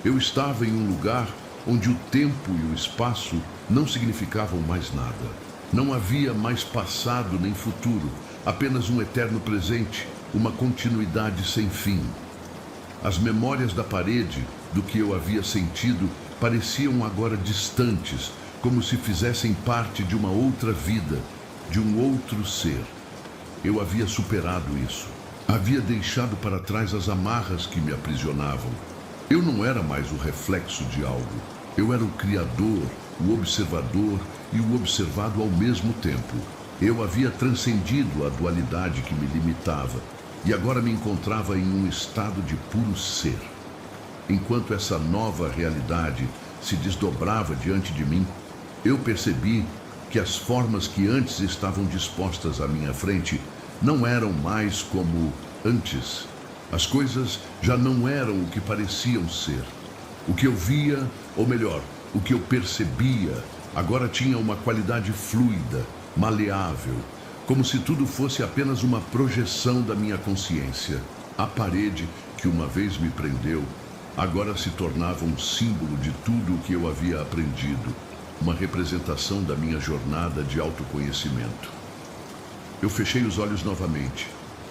Eu estava em um lugar onde o tempo e o espaço não significavam mais nada. Não havia mais passado nem futuro, apenas um eterno presente, uma continuidade sem fim. As memórias da parede, do que eu havia sentido, pareciam agora distantes, como se fizessem parte de uma outra vida, de um outro ser. Eu havia superado isso. Havia deixado para trás as amarras que me aprisionavam. Eu não era mais o reflexo de algo. Eu era o criador, o observador e o observado ao mesmo tempo. Eu havia transcendido a dualidade que me limitava e agora me encontrava em um estado de puro ser. Enquanto essa nova realidade se desdobrava diante de mim, eu percebi que as formas que antes estavam dispostas à minha frente não eram mais como antes. As coisas já não eram o que pareciam ser. O que eu via, ou melhor, o que eu percebia, agora tinha uma qualidade fluida, maleável, como se tudo fosse apenas uma projeção da minha consciência. A parede que uma vez me prendeu, agora se tornava um símbolo de tudo o que eu havia aprendido, uma representação da minha jornada de autoconhecimento. Eu fechei os olhos novamente,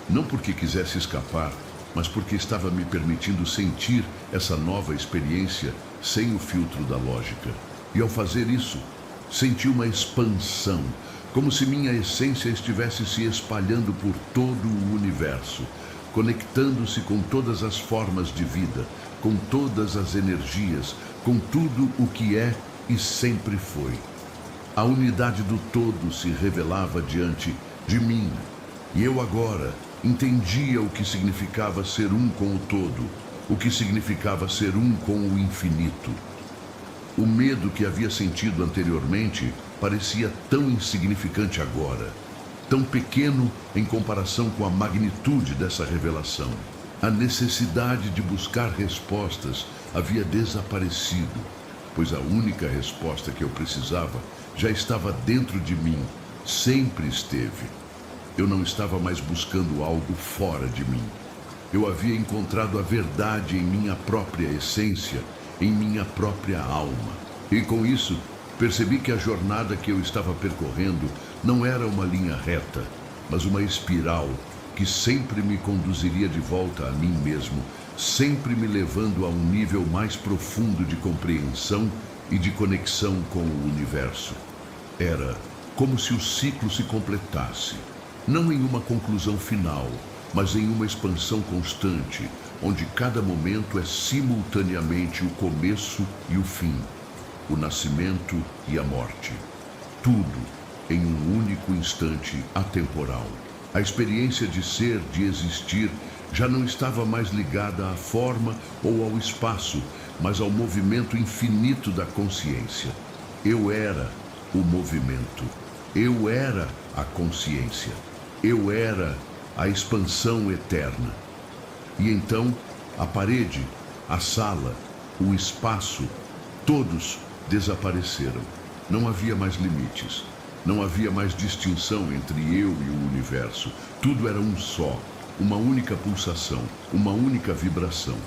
não porque quisesse escapar, mas porque estava me permitindo sentir essa nova experiência sem o filtro da lógica. E ao fazer isso, senti uma expansão, como se minha essência estivesse se espalhando por todo o universo, conectando-se com todas as formas de vida, com todas as energias, com tudo o que é e sempre foi. A unidade do todo se revelava diante de mim, e eu agora entendia o que significava ser um com o todo, o que significava ser um com o infinito. O medo que havia sentido anteriormente parecia tão insignificante agora, tão pequeno em comparação com a magnitude dessa revelação. A necessidade de buscar respostas havia desaparecido, pois a única resposta que eu precisava já estava dentro de mim, sempre esteve. Eu não estava mais buscando algo fora de mim. Eu havia encontrado a verdade em minha própria essência, em minha própria alma. E com isso, percebi que a jornada que eu estava percorrendo não era uma linha reta, mas uma espiral que sempre me conduziria de volta a mim mesmo, sempre me levando a um nível mais profundo de compreensão e de conexão com o universo. Era como se o ciclo se completasse, não em uma conclusão final, mas em uma expansão constante, onde cada momento é simultaneamente o começo e o fim, o nascimento e a morte. Tudo em um único instante atemporal. A experiência de ser, de existir, já não estava mais ligada à forma ou ao espaço, mas ao movimento infinito da consciência. Eu era o movimento. Eu era a consciência. Eu era a expansão eterna. E então, a parede, a sala, o espaço, todos desapareceram. Não havia mais limites. Não havia mais distinção entre eu e o universo. Tudo era um só, uma única pulsação, uma única vibração.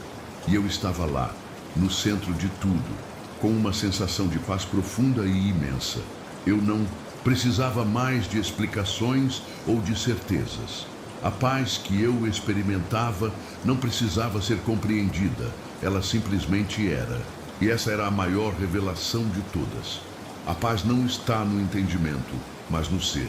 E eu estava lá, no centro de tudo, com uma sensação de paz profunda e imensa. Eu não precisava mais de explicações ou de certezas. A paz que eu experimentava não precisava ser compreendida, ela simplesmente era. E essa era a maior revelação de todas. A paz não está no entendimento, mas no ser.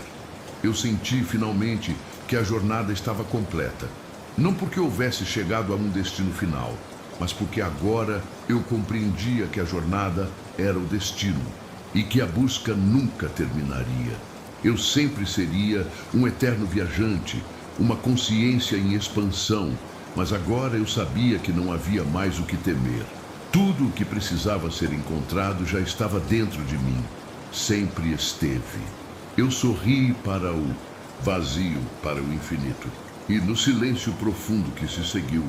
Eu senti finalmente que a jornada estava completa. Não porque houvesse chegado a um destino final, mas porque agora eu compreendia que a jornada era o destino e que a busca nunca terminaria. Eu sempre seria um eterno viajante, uma consciência em expansão, mas agora eu sabia que não havia mais o que temer. Tudo o que precisava ser encontrado já estava dentro de mim. Sempre esteve. Eu sorri para o vazio, para o infinito. E no silêncio profundo que se seguiu,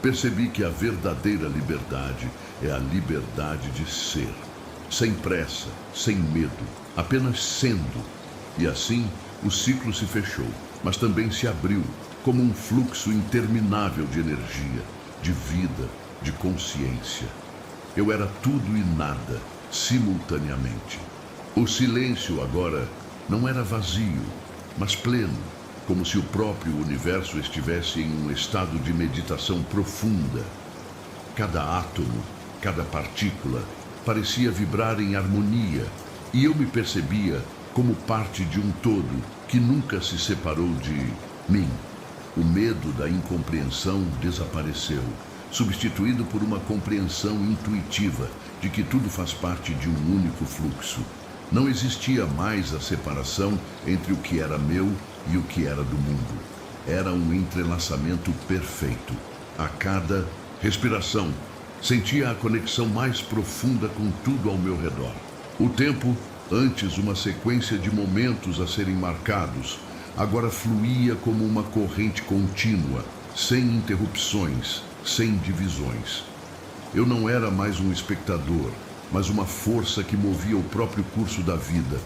percebi que a verdadeira liberdade é a liberdade de ser. Sem pressa, sem medo, apenas sendo. E assim, o ciclo se fechou, mas também se abriu, como um fluxo interminável de energia, de vida, de consciência. Eu era tudo e nada, simultaneamente. O silêncio agora não era vazio, mas pleno, como se o próprio universo estivesse em um estado de meditação profunda. Cada átomo, cada partícula, parecia vibrar em harmonia, e eu me percebia como parte de um todo que nunca se separou de mim. O medo da incompreensão desapareceu, substituído por uma compreensão intuitiva de que tudo faz parte de um único fluxo. Não existia mais a separação entre o que era meu e o que era do mundo. Era um entrelaçamento perfeito. A cada respiração, sentia a conexão mais profunda com tudo ao meu redor. O tempo, antes uma sequência de momentos a serem marcados, agora fluía como uma corrente contínua, sem interrupções, sem divisões. Eu não era mais um espectador, mas uma força que movia o próprio curso da vida,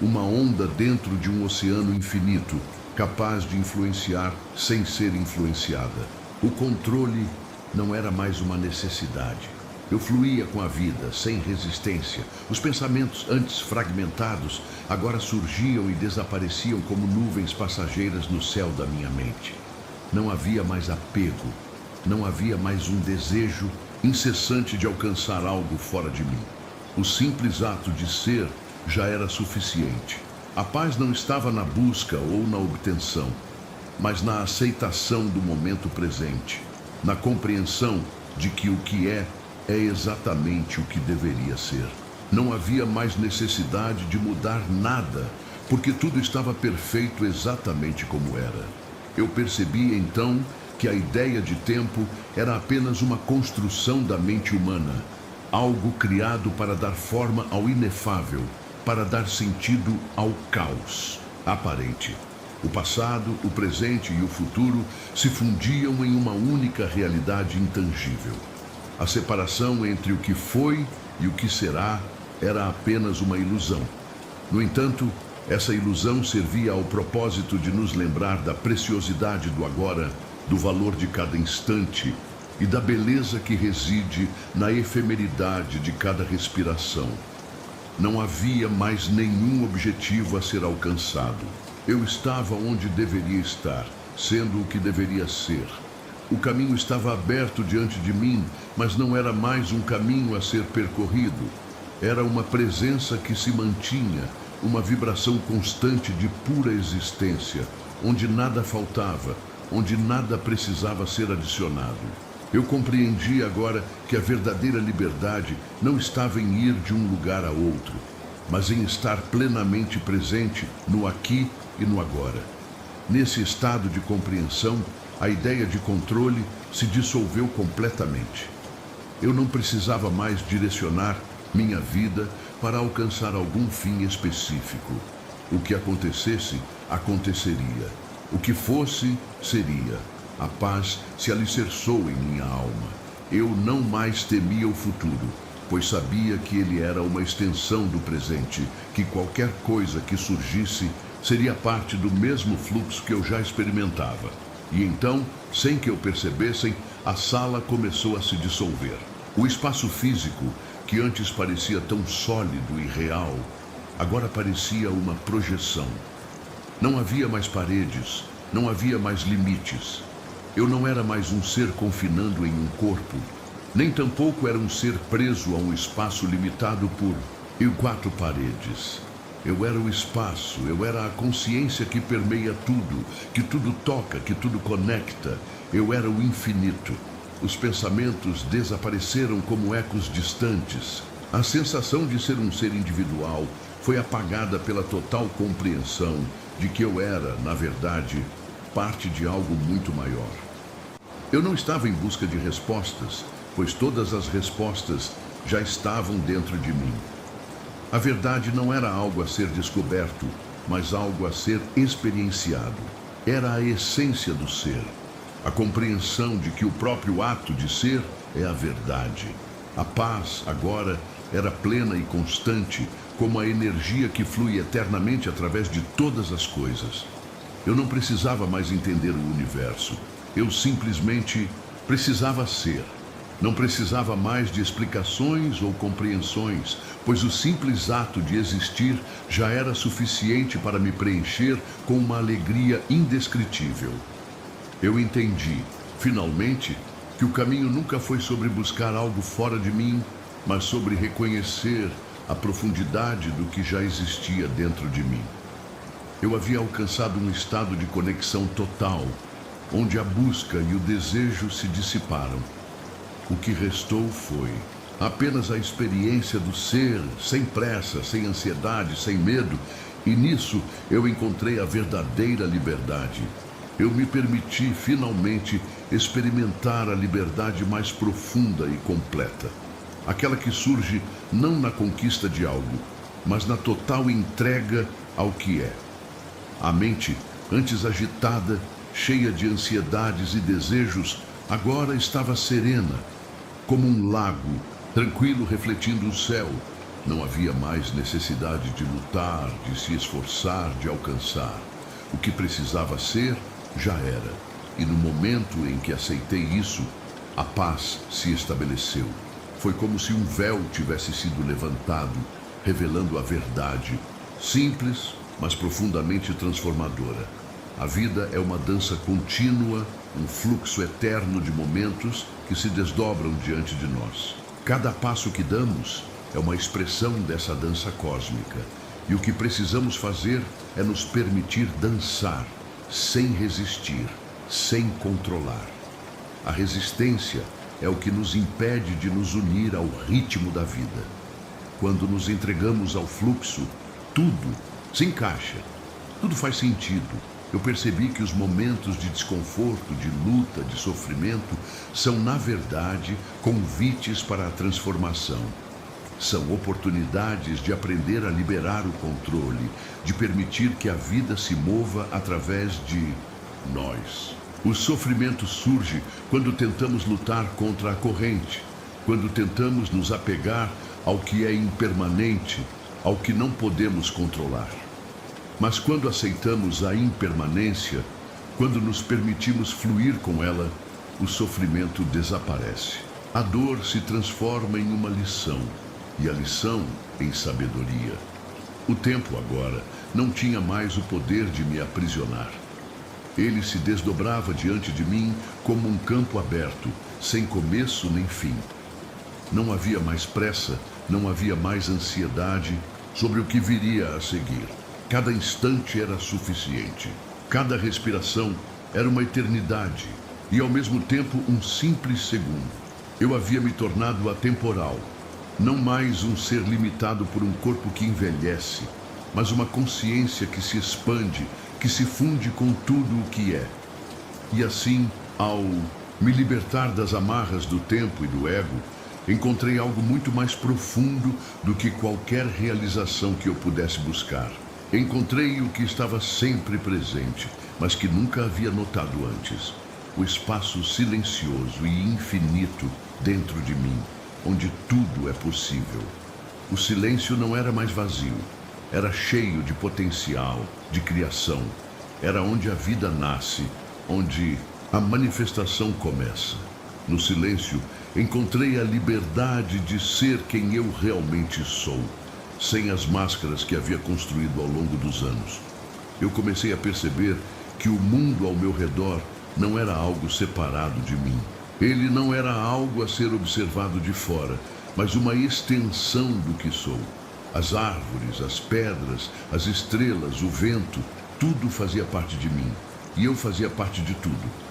uma onda dentro de um oceano infinito, capaz de influenciar sem ser influenciada. O controle não era mais uma necessidade. Eu fluía com a vida, sem resistência. Os pensamentos antes fragmentados agora surgiam e desapareciam como nuvens passageiras no céu da minha mente. Não havia mais apego, não havia mais um desejo incessante de alcançar algo fora de mim. O simples ato de ser já era suficiente. A paz não estava na busca ou na obtenção, mas na aceitação do momento presente, na compreensão de que o que é exatamente o que deveria ser. Não havia mais necessidade de mudar nada, porque tudo estava perfeito exatamente como era. Eu percebi então que a ideia de tempo era apenas uma construção da mente humana, algo criado para dar forma ao inefável, para dar sentido ao caos aparente. O passado, o presente e o futuro se fundiam em uma única realidade intangível. A separação entre o que foi e o que será era apenas uma ilusão. No entanto, essa ilusão servia ao propósito de nos lembrar da preciosidade do agora, do valor de cada instante e da beleza que reside na efemeridade de cada respiração. Não havia mais nenhum objetivo a ser alcançado. Eu estava onde deveria estar, sendo o que deveria ser. O caminho estava aberto diante de mim, mas não era mais um caminho a ser percorrido. Era uma presença que se mantinha, uma vibração constante de pura existência, onde nada faltava, onde nada precisava ser adicionado. Eu compreendi agora que a verdadeira liberdade não estava em ir de um lugar a outro, mas em estar plenamente presente no aqui e no agora. Nesse estado de compreensão, a ideia de controle se dissolveu completamente. Eu não precisava mais direcionar minha vida para alcançar algum fim específico. O que acontecesse, aconteceria. O que fosse, seria. A paz se alicerçou em minha alma. Eu não mais temia o futuro, pois sabia que ele era uma extensão do presente, que qualquer coisa que surgisse seria parte do mesmo fluxo que eu já experimentava. E então, sem que eu percebessem, a sala começou a se dissolver. O espaço físico, que antes parecia tão sólido e real, agora parecia uma projeção. Não havia mais paredes, não havia mais limites. Eu não era mais um ser confinando em um corpo, nem tampouco era um ser preso a um espaço limitado por quatro paredes. Eu era o espaço, eu era a consciência que permeia tudo, que tudo toca, que tudo conecta. Eu era o infinito. Os pensamentos desapareceram como ecos distantes. A sensação de ser um ser individual foi apagada pela total compreensão de que eu era, na verdade, parte de algo muito maior. Eu não estava em busca de respostas, pois todas as respostas já estavam dentro de mim. A verdade não era algo a ser descoberto, mas algo a ser experienciado. Era a essência do ser. A compreensão de que o próprio ato de ser é a verdade. A paz, agora, era plena e constante, como a energia que flui eternamente através de todas as coisas. Eu não precisava mais entender o universo. Eu simplesmente precisava ser. Não precisava mais de explicações ou compreensões, pois o simples ato de existir já era suficiente para me preencher com uma alegria indescritível. Eu entendi, finalmente, que o caminho nunca foi sobre buscar algo fora de mim, mas sobre reconhecer a profundidade do que já existia dentro de mim. Eu havia alcançado um estado de conexão total, onde a busca e o desejo se dissiparam. O que restou foi apenas a experiência do ser, sem pressa, sem ansiedade, sem medo, e nisso eu encontrei a verdadeira liberdade. Eu me permiti finalmente experimentar a liberdade mais profunda e completa. Aquela que surge não na conquista de algo, mas na total entrega ao que é. A mente, antes agitada, cheia de ansiedades e desejos, agora estava serena, como um lago, tranquilo refletindo o céu. Não havia mais necessidade de lutar, de se esforçar, de alcançar. O que precisava ser, já era. E no momento em que aceitei isso, a paz se estabeleceu. Foi como se um véu tivesse sido levantado, revelando a verdade, simples, mas profundamente transformadora. A vida é uma dança contínua, um fluxo eterno de momentos que se desdobram diante de nós. Cada passo que damos é uma expressão dessa dança cósmica. E o que precisamos fazer é nos permitir dançar, sem resistir, sem controlar. A resistência é o que nos impede de nos unir ao ritmo da vida. Quando nos entregamos ao fluxo, tudo se encaixa, tudo faz sentido. Eu percebi que os momentos de desconforto, de luta, de sofrimento, são, na verdade, convites para a transformação. São oportunidades de aprender a liberar o controle, de permitir que a vida se mova através de nós. O sofrimento surge quando tentamos lutar contra a corrente, quando tentamos nos apegar ao que é impermanente, ao que não podemos controlar. Mas quando aceitamos a impermanência, quando nos permitimos fluir com ela, o sofrimento desaparece. A dor se transforma em uma lição, e a lição em sabedoria. O tempo agora não tinha mais o poder de me aprisionar. Ele se desdobrava diante de mim como um campo aberto, sem começo nem fim. Não havia mais pressa, não havia mais ansiedade sobre o que viria a seguir. Cada instante era suficiente. Cada respiração era uma eternidade. e ao mesmo tempo um simples segundo. Eu havia me tornado atemporal, não mais um ser limitado por um corpo que envelhece, mas uma consciência que se expande, que se funde com tudo o que é. E assim, ao me libertar das amarras do tempo e do ego, encontrei algo muito mais profundo do que qualquer realização que eu pudesse buscar. Encontrei o que estava sempre presente, mas que nunca havia notado antes. O espaço silencioso e infinito dentro de mim, onde tudo é possível. O silêncio não era mais vazio, era cheio de potencial, de criação. Era onde a vida nasce, onde a manifestação começa. No silêncio, encontrei a liberdade de ser quem eu realmente sou, sem as máscaras que havia construído ao longo dos anos. Eu comecei a perceber que o mundo ao meu redor não era algo separado de mim. Ele não era algo a ser observado de fora, mas uma extensão do que sou. As árvores, as pedras, as estrelas, o vento, tudo fazia parte de mim, e eu fazia parte de tudo.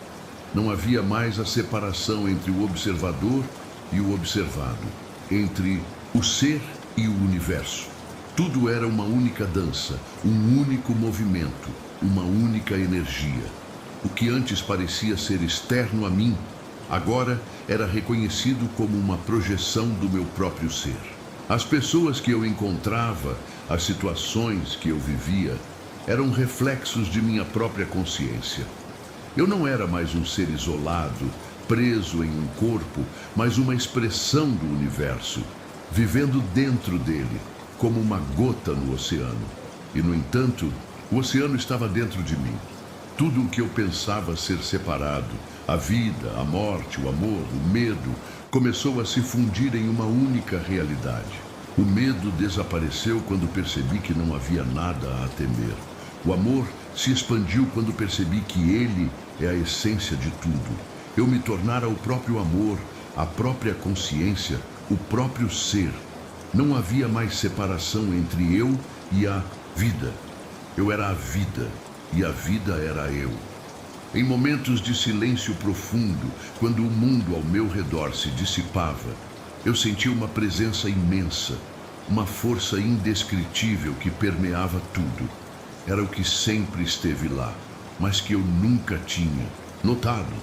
Não havia mais a separação entre o observador e o observado, entre o ser e o universo. Tudo era uma única dança, um único movimento, uma única energia. O que antes parecia ser externo a mim, agora era reconhecido como uma projeção do meu próprio ser. As pessoas que eu encontrava, as situações que eu vivia, eram reflexos de minha própria consciência. Eu não era mais um ser isolado, preso em um corpo, mas uma expressão do universo, vivendo dentro dele, como uma gota no oceano. E, no entanto, o oceano estava dentro de mim. Tudo o que eu pensava ser separado, a vida, a morte, o amor, o medo, começou a se fundir em uma única realidade. O medo desapareceu quando percebi que não havia nada a temer. O amor se expandiu quando percebi que ele é a essência de tudo. Eu me tornara o próprio amor, a própria consciência, o próprio ser. Não havia mais separação entre eu e a vida. Eu era a vida e a vida era eu. Em momentos de silêncio profundo, quando o mundo ao meu redor se dissipava, eu senti uma presença imensa, uma força indescritível que permeava tudo. Era o que sempre esteve lá, mas que eu nunca tinha notado.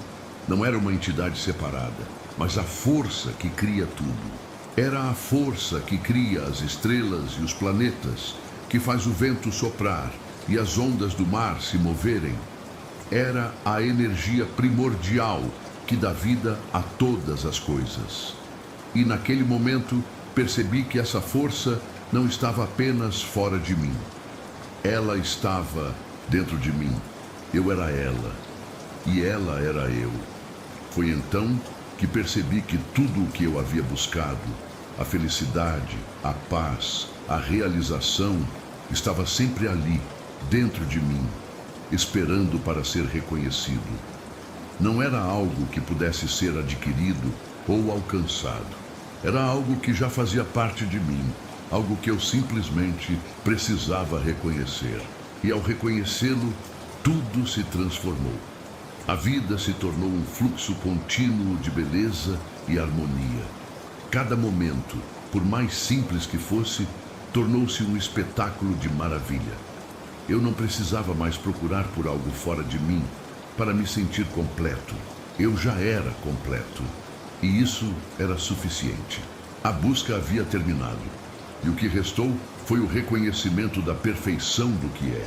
Não era uma entidade separada, mas a força que cria tudo. Era a força que cria as estrelas e os planetas, que faz o vento soprar e as ondas do mar se moverem. Era a energia primordial que dá vida a todas as coisas. E naquele momento percebi que essa força não estava apenas fora de mim. Ela estava dentro de mim. Eu era ela. E ela era eu. Foi então que percebi que tudo o que eu havia buscado, a felicidade, a paz, a realização, estava sempre ali, dentro de mim, esperando para ser reconhecido. Não era algo que pudesse ser adquirido ou alcançado. Era algo que já fazia parte de mim, algo que eu simplesmente precisava reconhecer. E ao reconhecê-lo, tudo se transformou. A vida se tornou um fluxo contínuo de beleza e harmonia. Cada momento, por mais simples que fosse, tornou-se um espetáculo de maravilha. Eu não precisava mais procurar por algo fora de mim para me sentir completo. Eu já era completo. E isso era suficiente. A busca havia terminado. E o que restou foi o reconhecimento da perfeição do que é.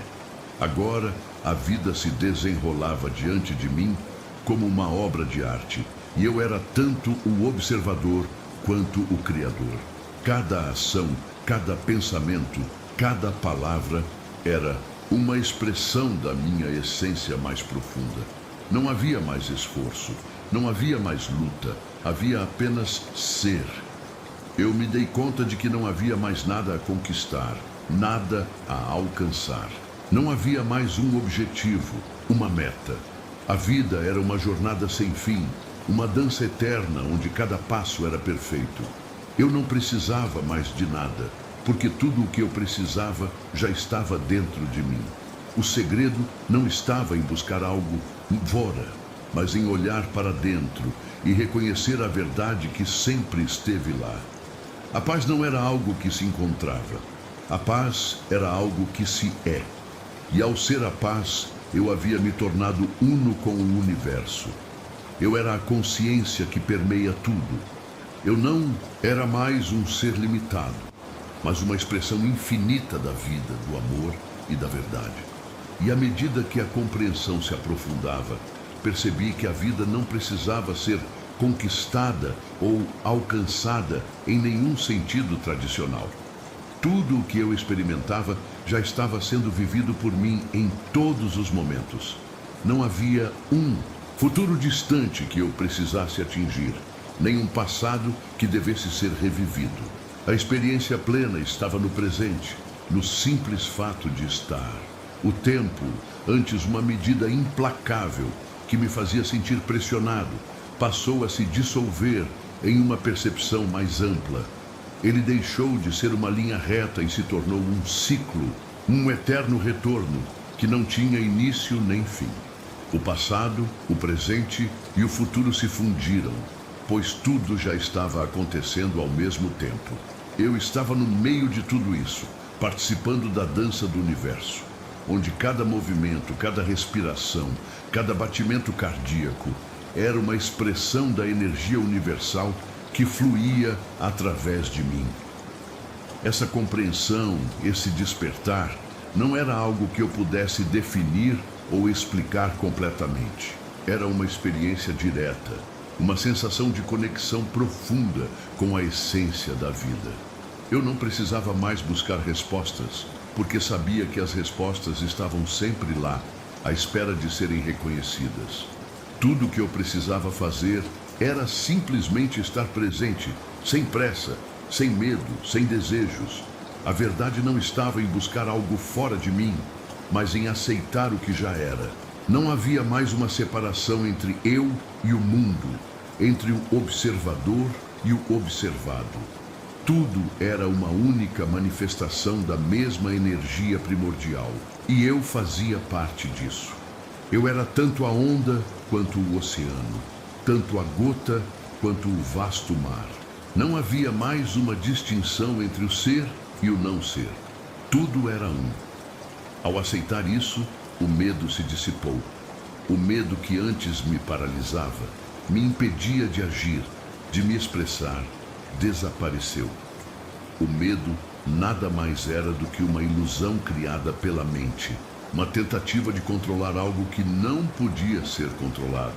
Agora, a vida se desenrolava diante de mim como uma obra de arte. E eu era tanto o observador quanto o criador. Cada ação, cada pensamento, cada palavra era uma expressão da minha essência mais profunda. Não havia mais esforço, não havia mais luta, havia apenas ser. Eu me dei conta de que não havia mais nada a conquistar, nada a alcançar. Não havia mais um objetivo, uma meta. A vida era uma jornada sem fim, uma dança eterna onde cada passo era perfeito. Eu não precisava mais de nada, porque tudo o que eu precisava já estava dentro de mim. O segredo não estava em buscar algo fora, mas em olhar para dentro e reconhecer a verdade que sempre esteve lá. A paz não era algo que se encontrava. A paz era algo que se é. E ao ser a paz, eu havia me tornado uno com o universo. Eu era a consciência que permeia tudo. Eu não era mais um ser limitado, mas uma expressão infinita da vida, do amor e da verdade. E à medida que a compreensão se aprofundava, percebi que a vida não precisava ser conquistada ou alcançada em nenhum sentido tradicional. Tudo o que eu experimentava já estava sendo vivido por mim em todos os momentos. Não havia um futuro distante que eu precisasse atingir, nem um passado que devesse ser revivido. A experiência plena estava no presente, no simples fato de estar. O tempo, antes uma medida implacável que me fazia sentir pressionado, passou a se dissolver em uma percepção mais ampla. Ele deixou de ser uma linha reta e se tornou um ciclo, um eterno retorno que não tinha início nem fim. O passado, o presente e o futuro se fundiram, pois tudo já estava acontecendo ao mesmo tempo. Eu estava no meio de tudo isso, participando da dança do universo, onde cada movimento, cada respiração, cada batimento cardíaco era uma expressão da energia universal que fluía através de mim. Essa compreensão, esse despertar, não era algo que eu pudesse definir ou explicar completamente. Era uma experiência direta, uma sensação de conexão profunda com a essência da vida. Eu não precisava mais buscar respostas, porque sabia que as respostas estavam sempre lá, à espera de serem reconhecidas. Tudo o que eu precisava fazer era simplesmente estar presente, sem pressa, sem medo, sem desejos. A verdade não estava em buscar algo fora de mim, mas em aceitar o que já era. Não havia mais uma separação entre eu e o mundo, entre o observador e o observado. Tudo era uma única manifestação da mesma energia primordial, e eu fazia parte disso. Eu era tanto a onda quanto o oceano, tanto a gota quanto o vasto mar. Não havia mais uma distinção entre o ser e o não ser. Tudo era um. Ao aceitar isso, o medo se dissipou. O medo que antes me paralisava, me impedia de agir, de me expressar, desapareceu. O medo nada mais era do que uma ilusão criada pela mente, uma tentativa de controlar algo que não podia ser controlado.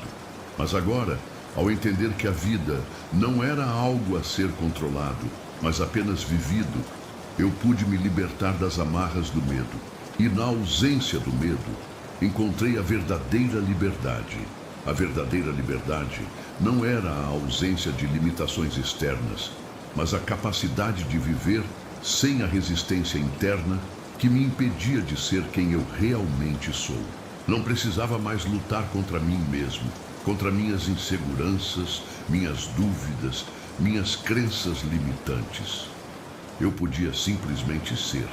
Mas agora, ao entender que a vida não era algo a ser controlado, mas apenas vivido, eu pude me libertar das amarras do medo. E na ausência do medo, encontrei a verdadeira liberdade. A verdadeira liberdade não era a ausência de limitações externas, mas a capacidade de viver sem a resistência interna que me impedia de ser quem eu realmente sou. Não precisava mais lutar contra mim mesmo, contra minhas inseguranças, minhas dúvidas, minhas crenças limitantes. Eu podia simplesmente ser,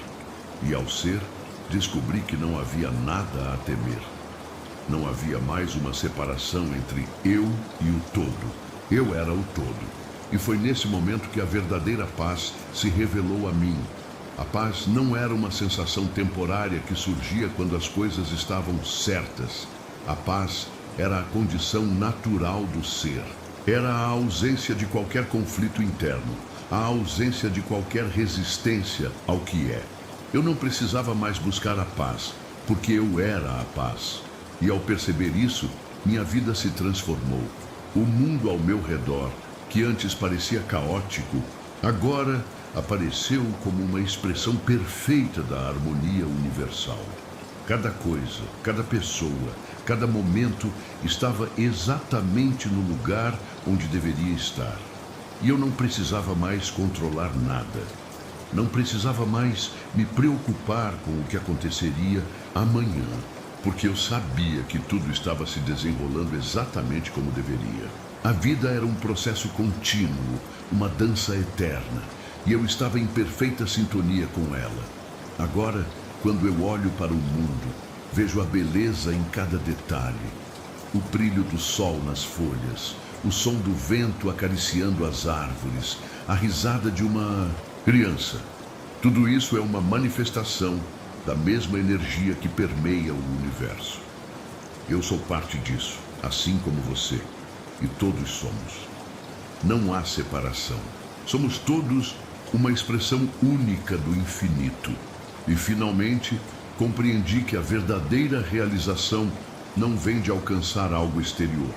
e ao ser, descobri que não havia nada a temer. Não havia mais uma separação entre eu e o todo. Eu era o todo. E foi nesse momento que a verdadeira paz se revelou a mim. A paz não era uma sensação temporária que surgia quando as coisas estavam certas. A paz era a condição natural do ser. Era a ausência de qualquer conflito interno, a ausência de qualquer resistência ao que é. Eu não precisava mais buscar a paz, porque eu era a paz. E ao perceber isso, minha vida se transformou. O mundo ao meu redor, que antes parecia caótico, agora apareceu como uma expressão perfeita da harmonia universal. Cada coisa, cada pessoa, cada momento estava exatamente no lugar onde deveria estar. E eu não precisava mais controlar nada. Não precisava mais me preocupar com o que aconteceria amanhã, porque eu sabia que tudo estava se desenrolando exatamente como deveria. A vida era um processo contínuo, uma dança eterna, e eu estava em perfeita sintonia com ela. Agora, quando eu olho para o mundo, vejo a beleza em cada detalhe. o brilho do sol nas folhas, o som do vento acariciando as árvores, a risada de uma criança. Tudo isso é uma manifestação da mesma energia que permeia o universo. Eu sou parte disso, assim como você, e todos somos. Não há separação. Somos todos uma expressão única do infinito. E, finalmente, compreendi que a verdadeira realização não vem de alcançar algo exterior,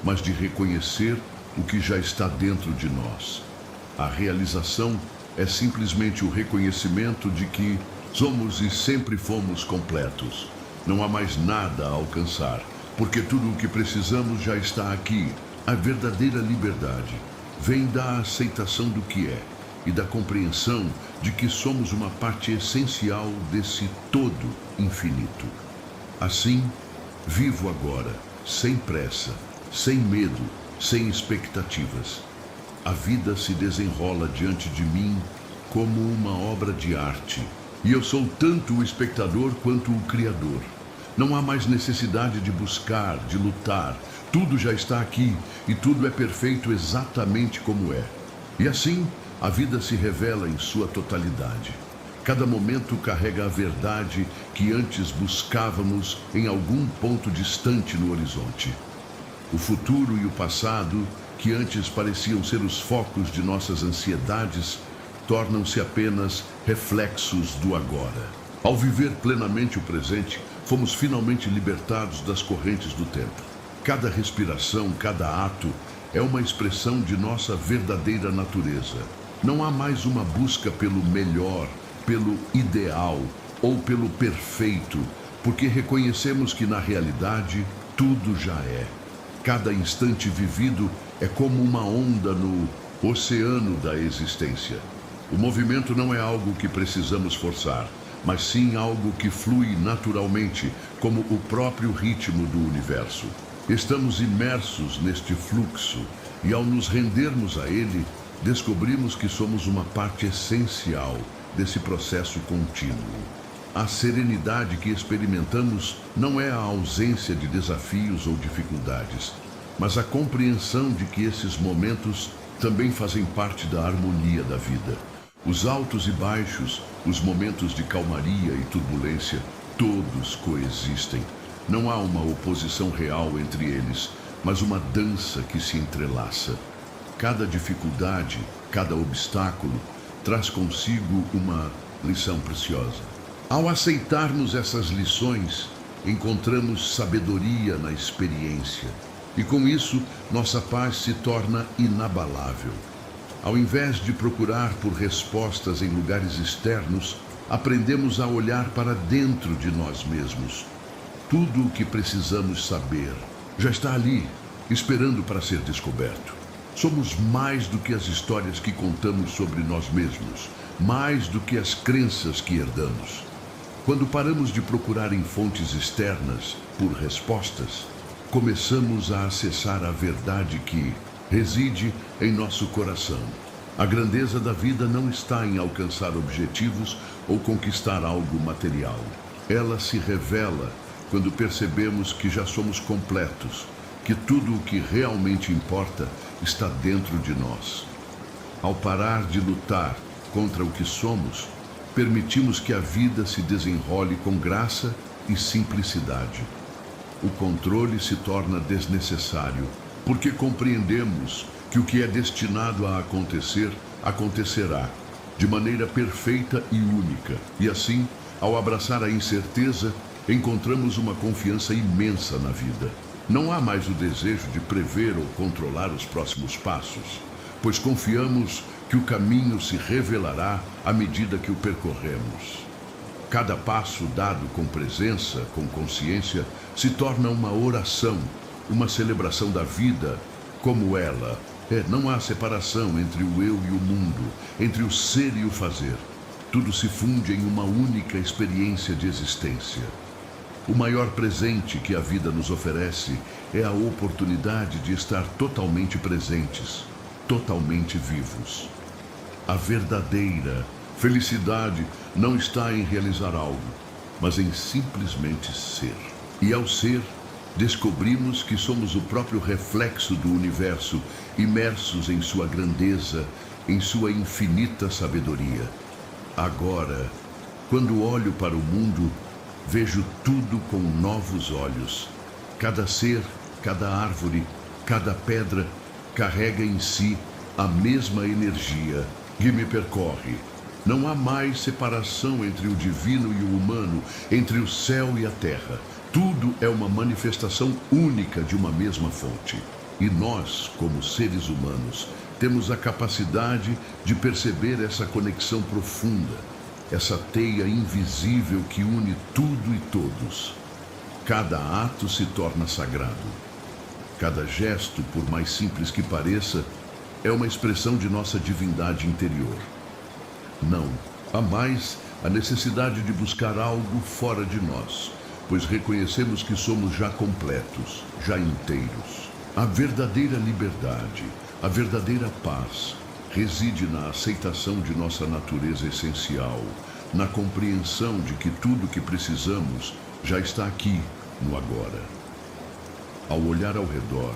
mas de reconhecer o que já está dentro de nós. A realização é simplesmente o reconhecimento de que somos e sempre fomos completos. Não há mais nada a alcançar, porque tudo o que precisamos já está aqui. A verdadeira liberdade vem da aceitação do que é e da compreensão de que somos uma parte essencial desse todo infinito. Assim, vivo agora, sem pressa, sem medo, sem expectativas. A vida se desenrola diante de mim como uma obra de arte, e eu sou tanto o espectador quanto o criador. Não há mais necessidade de buscar, de lutar. Tudo já está aqui e tudo é perfeito exatamente como é. E assim, a vida se revela em sua totalidade. Cada momento carrega a verdade que antes buscávamos em algum ponto distante no horizonte. O futuro e o passado, que antes pareciam ser os focos de nossas ansiedades, tornam-se apenas reflexos do agora. Ao viver plenamente o presente, fomos finalmente libertados das correntes do tempo. Cada respiração, cada ato é uma expressão de nossa verdadeira natureza. Não há mais uma busca pelo melhor, pelo ideal ou pelo perfeito, porque reconhecemos que na realidade tudo já é. Cada instante vivido é como uma onda no oceano da existência. O movimento não é algo que precisamos forçar, mas sim algo que flui naturalmente, como o próprio ritmo do universo. Estamos imersos neste fluxo e, ao nos rendermos a ele, descobrimos que somos uma parte essencial desse processo contínuo. A serenidade que experimentamos não é a ausência de desafios ou dificuldades, mas a compreensão de que esses momentos também fazem parte da harmonia da vida. Os altos e baixos, os momentos de calmaria e turbulência, todos coexistem. Não há uma oposição real entre eles, mas uma dança que se entrelaça. Cada dificuldade, cada obstáculo, traz consigo uma lição preciosa. Ao aceitarmos essas lições, encontramos sabedoria na experiência. E com isso, nossa paz se torna inabalável. Ao invés de procurar por respostas em lugares externos, aprendemos a olhar para dentro de nós mesmos. Tudo o que precisamos saber já está ali, esperando para ser descoberto. Somos mais do que as histórias que contamos sobre nós mesmos, mais do que as crenças que herdamos. Quando paramos de procurar em fontes externas por respostas, começamos a acessar a verdade que reside em nosso coração. A grandeza da vida não está em alcançar objetivos ou conquistar algo material. Ela se revela quando percebemos que já somos completos, que tudo o que realmente importa está dentro de nós. Ao parar de lutar contra o que somos, permitimos que a vida se desenrole com graça e simplicidade. O controle se torna desnecessário, porque compreendemos que o que é destinado a acontecer, acontecerá, de maneira perfeita e única. E assim, ao abraçar a incerteza, encontramos uma confiança imensa na vida. Não há mais o desejo de prever ou controlar os próximos passos, pois confiamos que o caminho se revelará à medida que o percorremos. Cada passo dado com presença, com consciência, se torna uma oração, uma celebração da vida como ela. Não há separação entre o eu e o mundo, entre o ser e o fazer. Tudo se funde em uma única experiência de existência. O maior presente que a vida nos oferece é a oportunidade de estar totalmente presentes, totalmente vivos. A verdadeira felicidade não está em realizar algo, mas em simplesmente ser. E ao ser, descobrimos que somos o próprio reflexo do universo, imersos em sua grandeza, em sua infinita sabedoria. Agora, quando olho para o mundo, vejo tudo com novos olhos. Cada ser, cada árvore, cada pedra carrega em si a mesma energia que me percorre. Não há mais separação entre o divino e o humano, entre o céu e a terra. Tudo é uma manifestação única de uma mesma fonte. E nós, como seres humanos, temos a capacidade de perceber essa conexão profunda, essa teia invisível que une tudo e todos. Cada ato se torna sagrado. Cada gesto, por mais simples que pareça, é uma expressão de nossa divindade interior. Não há mais a necessidade de buscar algo fora de nós, pois reconhecemos que somos já completos, já inteiros. A verdadeira liberdade, a verdadeira paz, reside na aceitação de nossa natureza essencial, na compreensão de que tudo o que precisamos já está aqui, no agora. Ao olhar ao redor,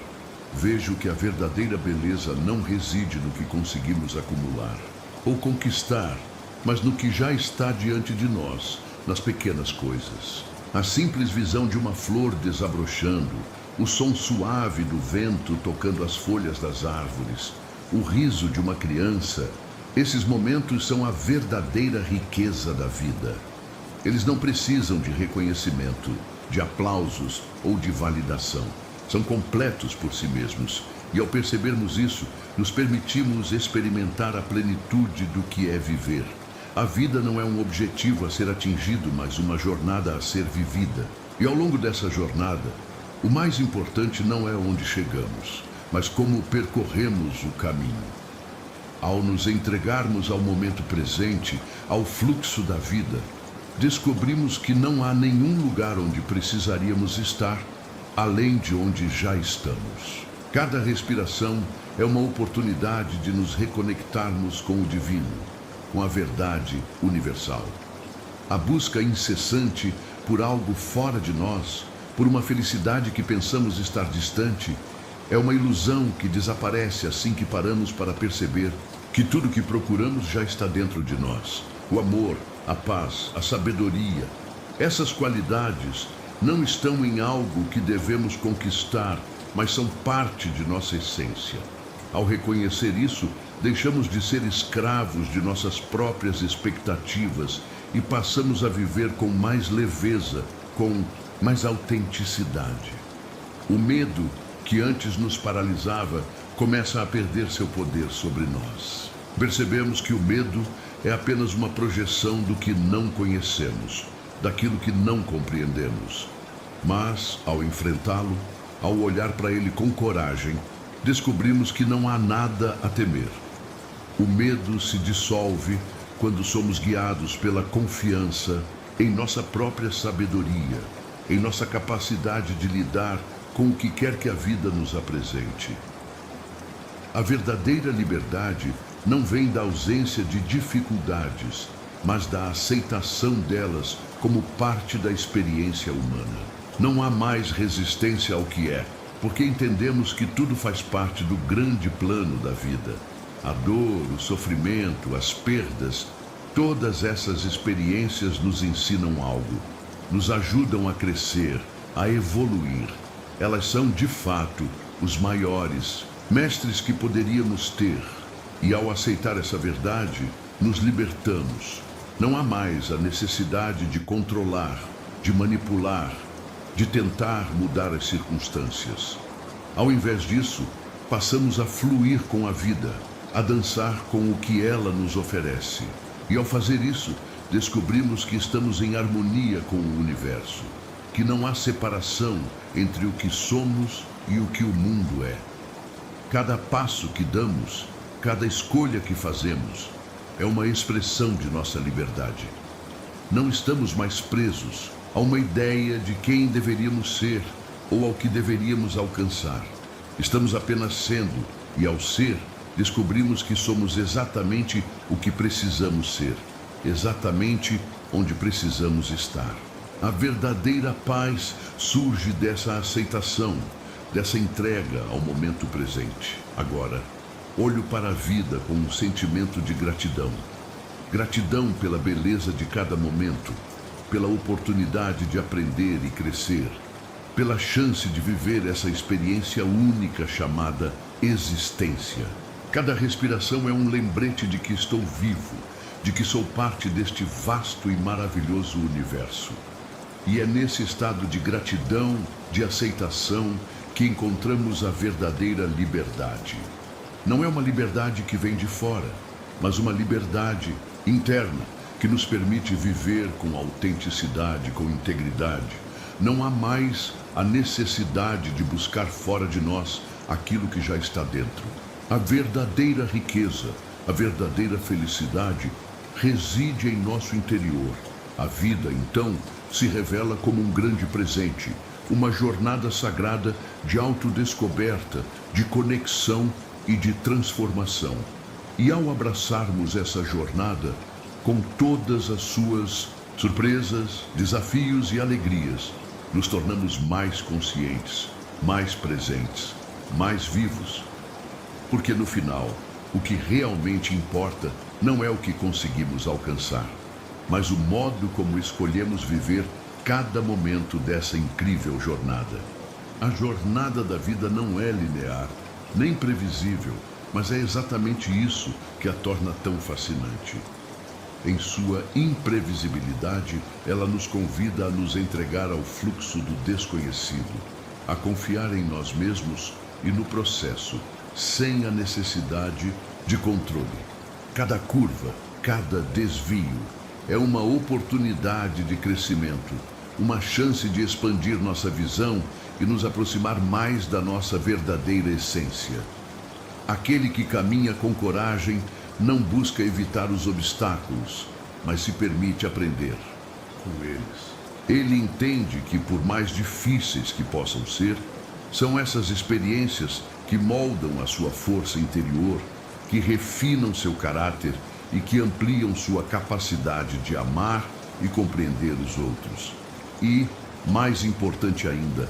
vejo que a verdadeira beleza não reside no que conseguimos acumular ou conquistar, mas no que já está diante de nós, nas pequenas coisas. A simples visão de uma flor desabrochando, o som suave do vento tocando as folhas das árvores, o riso de uma criança, esses momentos são a verdadeira riqueza da vida. Eles não precisam de reconhecimento, de aplausos ou de validação. São completos por si mesmos. E ao percebermos isso, nos permitimos experimentar a plenitude do que é viver. A vida não é um objetivo a ser atingido, mas uma jornada a ser vivida. E ao longo dessa jornada, o mais importante não é onde chegamos, mas como percorremos o caminho. Ao nos entregarmos ao momento presente, ao fluxo da vida, descobrimos que não há nenhum lugar onde precisaríamos estar, além de onde já estamos. Cada respiração é uma oportunidade de nos reconectarmos com o divino, com a verdade universal. A busca incessante por algo fora de nós, por uma felicidade que pensamos estar distante, é uma ilusão que desaparece assim que paramos para perceber que tudo que procuramos já está dentro de nós. O amor, a paz, a sabedoria, essas qualidades não estão em algo que devemos conquistar, mas são parte de nossa essência. Ao reconhecer isso, deixamos de ser escravos de nossas próprias expectativas e passamos a viver com mais leveza, com mais autenticidade. O medo, que antes nos paralisava, começa a perder seu poder sobre nós. Percebemos que o medo é apenas uma projeção do que não conhecemos, daquilo que não compreendemos. Mas, ao enfrentá-lo, ao olhar para ele com coragem, descobrimos que não há nada a temer. O medo se dissolve quando somos guiados pela confiança em nossa própria sabedoria, em nossa capacidade de lidar com o que quer que a vida nos apresente. A verdadeira liberdade não vem da ausência de dificuldades, mas da aceitação delas como parte da experiência humana. Não há mais resistência ao que é, porque entendemos que tudo faz parte do grande plano da vida. A dor, o sofrimento, as perdas, todas essas experiências nos ensinam algo, nos ajudam a crescer, a evoluir. Elas são, de fato, os maiores mestres que poderíamos ter. E ao aceitar essa verdade, nos libertamos. Não há mais a necessidade de controlar, de manipular, de tentar mudar as circunstâncias. Ao invés disso, passamos a fluir com a vida, a dançar com o que ela nos oferece. E ao fazer isso, descobrimos que estamos em harmonia com o universo, que não há separação entre o que somos e o que o mundo é. Cada passo que damos, cada escolha que fazemos, é uma expressão de nossa liberdade. Não estamos mais presos a uma ideia de quem deveríamos ser ou ao que deveríamos alcançar. Estamos apenas sendo, e ao ser, descobrimos que somos exatamente o que precisamos ser, exatamente onde precisamos estar. A verdadeira paz surge dessa aceitação, dessa entrega ao momento presente. Agora, olho para a vida com um sentimento de gratidão. Gratidão pela beleza de cada momento, pela oportunidade de aprender e crescer, pela chance de viver essa experiência única chamada existência. Cada respiração é um lembrete de que estou vivo, de que sou parte deste vasto e maravilhoso universo. E é nesse estado de gratidão, de aceitação, que encontramos a verdadeira liberdade. Não é uma liberdade que vem de fora, mas uma liberdade interna, que nos permite viver com autenticidade, com integridade. Não há mais a necessidade de buscar fora de nós aquilo que já está dentro. A verdadeira riqueza, a verdadeira felicidade reside em nosso interior. A vida, então, se revela como um grande presente, uma jornada sagrada de autodescoberta, de conexão e de transformação. E ao abraçarmos essa jornada, com todas as suas surpresas, desafios e alegrias, nos tornamos mais conscientes, mais presentes, mais vivos. Porque no final, o que realmente importa não é o que conseguimos alcançar, mas o modo como escolhemos viver cada momento dessa incrível jornada. A jornada da vida não é linear, nem previsível, mas é exatamente isso que a torna tão fascinante. Em sua imprevisibilidade, ela nos convida a nos entregar ao fluxo do desconhecido, a confiar em nós mesmos e no processo, sem a necessidade de controle. Cada curva, cada desvio é uma oportunidade de crescimento, uma chance de expandir nossa visão e nos aproximar mais da nossa verdadeira essência. Aquele que caminha com coragem não busca evitar os obstáculos, mas se permite aprender com eles. Ele entende que, por mais difíceis que possam ser, são essas experiências que moldam a sua força interior, que refinam seu caráter e que ampliam sua capacidade de amar e compreender os outros. E, mais importante ainda,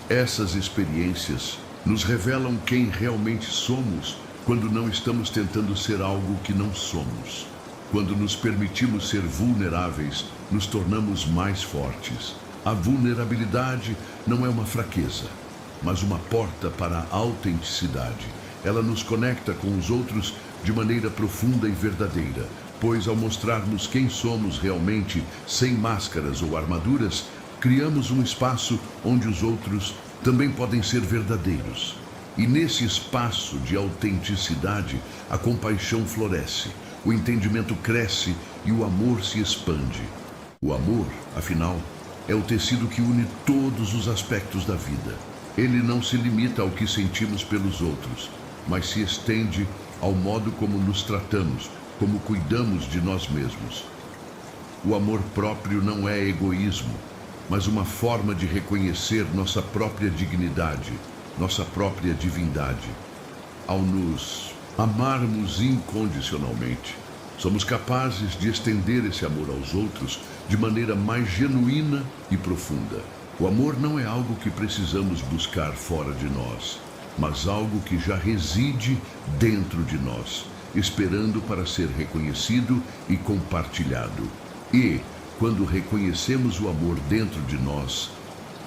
essas experiências nos revelam quem realmente somos quando não estamos tentando ser algo que não somos. Quando nos permitimos ser vulneráveis, nos tornamos mais fortes. A vulnerabilidade não é uma fraqueza, mas uma porta para a autenticidade. Ela nos conecta com os outros de maneira profunda e verdadeira, pois ao mostrarmos quem somos realmente, sem máscaras ou armaduras, criamos um espaço onde os outros também podem ser verdadeiros. E nesse espaço de autenticidade, a compaixão floresce, o entendimento cresce e o amor se expande. O amor, afinal, é o tecido que une todos os aspectos da vida. Ele não se limita ao que sentimos pelos outros, mas se estende ao modo como nos tratamos, como cuidamos de nós mesmos. O amor próprio não é egoísmo, mas uma forma de reconhecer nossa própria dignidade, nossa própria divindade. Ao nos amarmos incondicionalmente, somos capazes de estender esse amor aos outros de maneira mais genuína e profunda. O amor não é algo que precisamos buscar fora de nós, mas algo que já reside dentro de nós, esperando para ser reconhecido e compartilhado. E, quando reconhecemos o amor dentro de nós,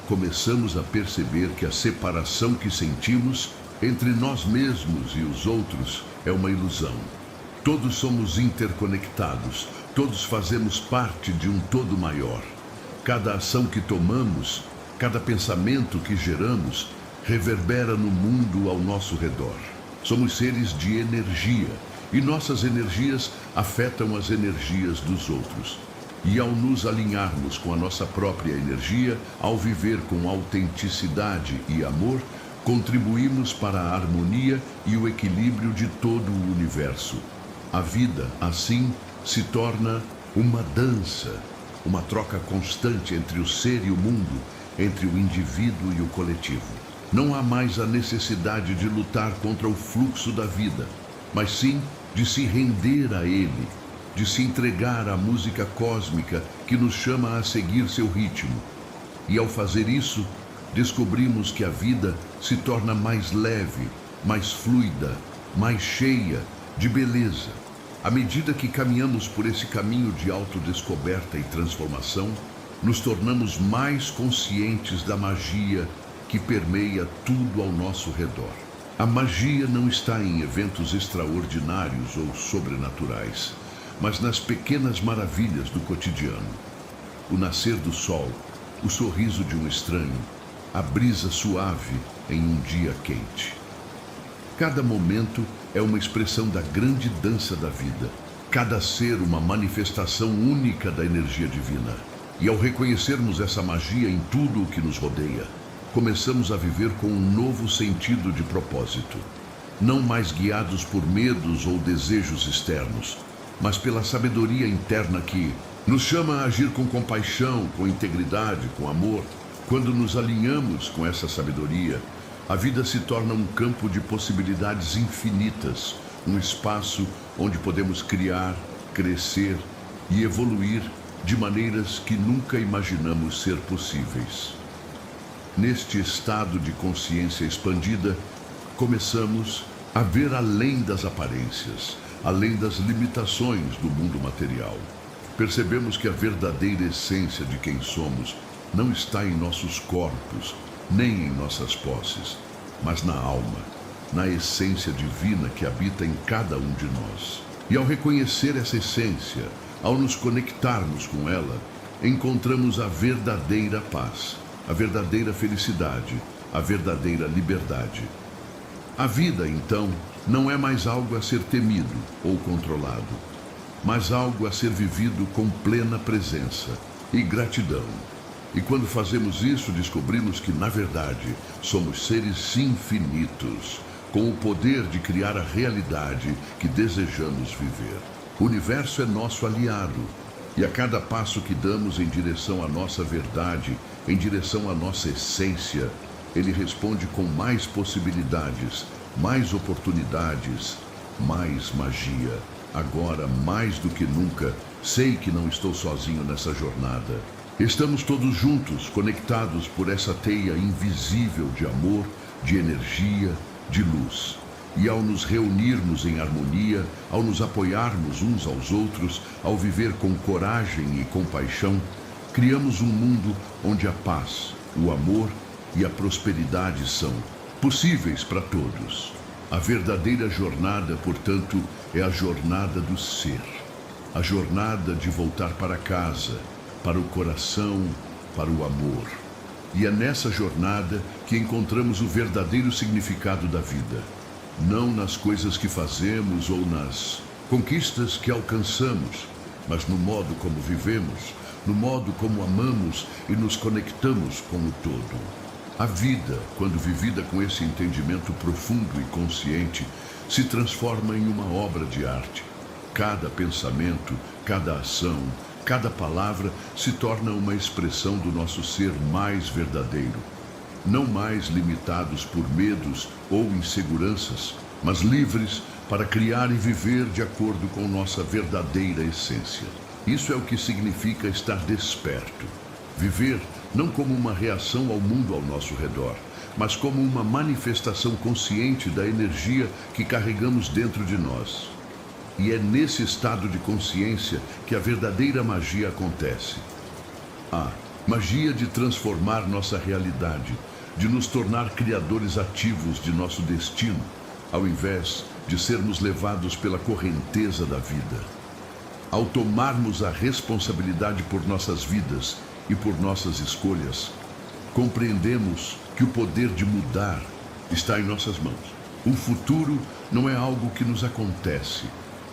começamos a perceber que a separação que sentimos entre nós mesmos e os outros é uma ilusão. Todos somos interconectados, todos fazemos parte de um todo maior. Cada ação que tomamos, cada pensamento que geramos, reverbera no mundo ao nosso redor. Somos seres de energia, e nossas energias afetam as energias dos outros. E ao nos alinharmos com a nossa própria energia, ao viver com autenticidade e amor, contribuímos para a harmonia e o equilíbrio de todo o universo. A vida, assim, se torna uma dança, uma troca constante entre o ser e o mundo, entre o indivíduo e o coletivo. Não há mais a necessidade de lutar contra o fluxo da vida, mas sim de se render a ele, de se entregar à música cósmica que nos chama a seguir seu ritmo. E ao fazer isso, descobrimos que a vida se torna mais leve, mais fluida, mais cheia de beleza. À medida que caminhamos por esse caminho de autodescoberta e transformação, nos tornamos mais conscientes da magia que permeia tudo ao nosso redor. A magia não está em eventos extraordinários ou sobrenaturais, mas nas pequenas maravilhas do cotidiano. O nascer do sol, o sorriso de um estranho, a brisa suave em um dia quente. Cada momento é uma expressão da grande dança da vida. Cada ser uma manifestação única da energia divina. E ao reconhecermos essa magia em tudo o que nos rodeia, começamos a viver com um novo sentido de propósito. Não mais guiados por medos ou desejos externos, mas pela sabedoria interna que nos chama a agir com compaixão, com integridade, com amor. Quando nos alinhamos com essa sabedoria, a vida se torna um campo de possibilidades infinitas, um espaço onde podemos criar, crescer e evoluir de maneiras que nunca imaginamos ser possíveis. Neste estado de consciência expandida, começamos a ver além das aparências, além das limitações do mundo material. Percebemos que a verdadeira essência de quem somos não está em nossos corpos, nem em nossas posses, mas na alma, na essência divina que habita em cada um de nós. E ao reconhecer essa essência, ao nos conectarmos com ela, encontramos a verdadeira paz, a verdadeira felicidade, a verdadeira liberdade. A vida, então, não é mais algo a ser temido ou controlado, mas algo a ser vivido com plena presença e gratidão. E quando fazemos isso, descobrimos que, na verdade, somos seres infinitos, com o poder de criar a realidade que desejamos viver. O universo é nosso aliado, e a cada passo que damos em direção à nossa verdade, em direção à nossa essência, ele responde com mais possibilidades, mais oportunidades, mais magia. Agora, mais do que nunca, sei que não estou sozinho nessa jornada. Estamos todos juntos, conectados por essa teia invisível de amor, de energia, de luz. E ao nos reunirmos em harmonia, ao nos apoiarmos uns aos outros, ao viver com coragem e compaixão, criamos um mundo onde a paz, o amor e a prosperidade são possíveis para todos. A verdadeira jornada, portanto, é a jornada do ser. A jornada de voltar para casa, para o coração, para o amor. E é nessa jornada que encontramos o verdadeiro significado da vida. Não nas coisas que fazemos ou nas conquistas que alcançamos, mas no modo como vivemos, no modo como amamos e nos conectamos com o todo. A vida, quando vivida com esse entendimento profundo e consciente, se transforma em uma obra de arte. Cada pensamento, cada ação, cada palavra se torna uma expressão do nosso ser mais verdadeiro. Não mais limitados por medos ou inseguranças, mas livres para criar e viver de acordo com nossa verdadeira essência. Isso é o que significa estar desperto. Viver não como uma reação ao mundo ao nosso redor, mas como uma manifestação consciente da energia que carregamos dentro de nós. E é nesse estado de consciência que a verdadeira magia acontece. A magia de transformar nossa realidade, de nos tornar criadores ativos de nosso destino, ao invés de sermos levados pela correnteza da vida. Ao tomarmos a responsabilidade por nossas vidas e por nossas escolhas, compreendemos que o poder de mudar está em nossas mãos. O futuro não é algo que nos acontece,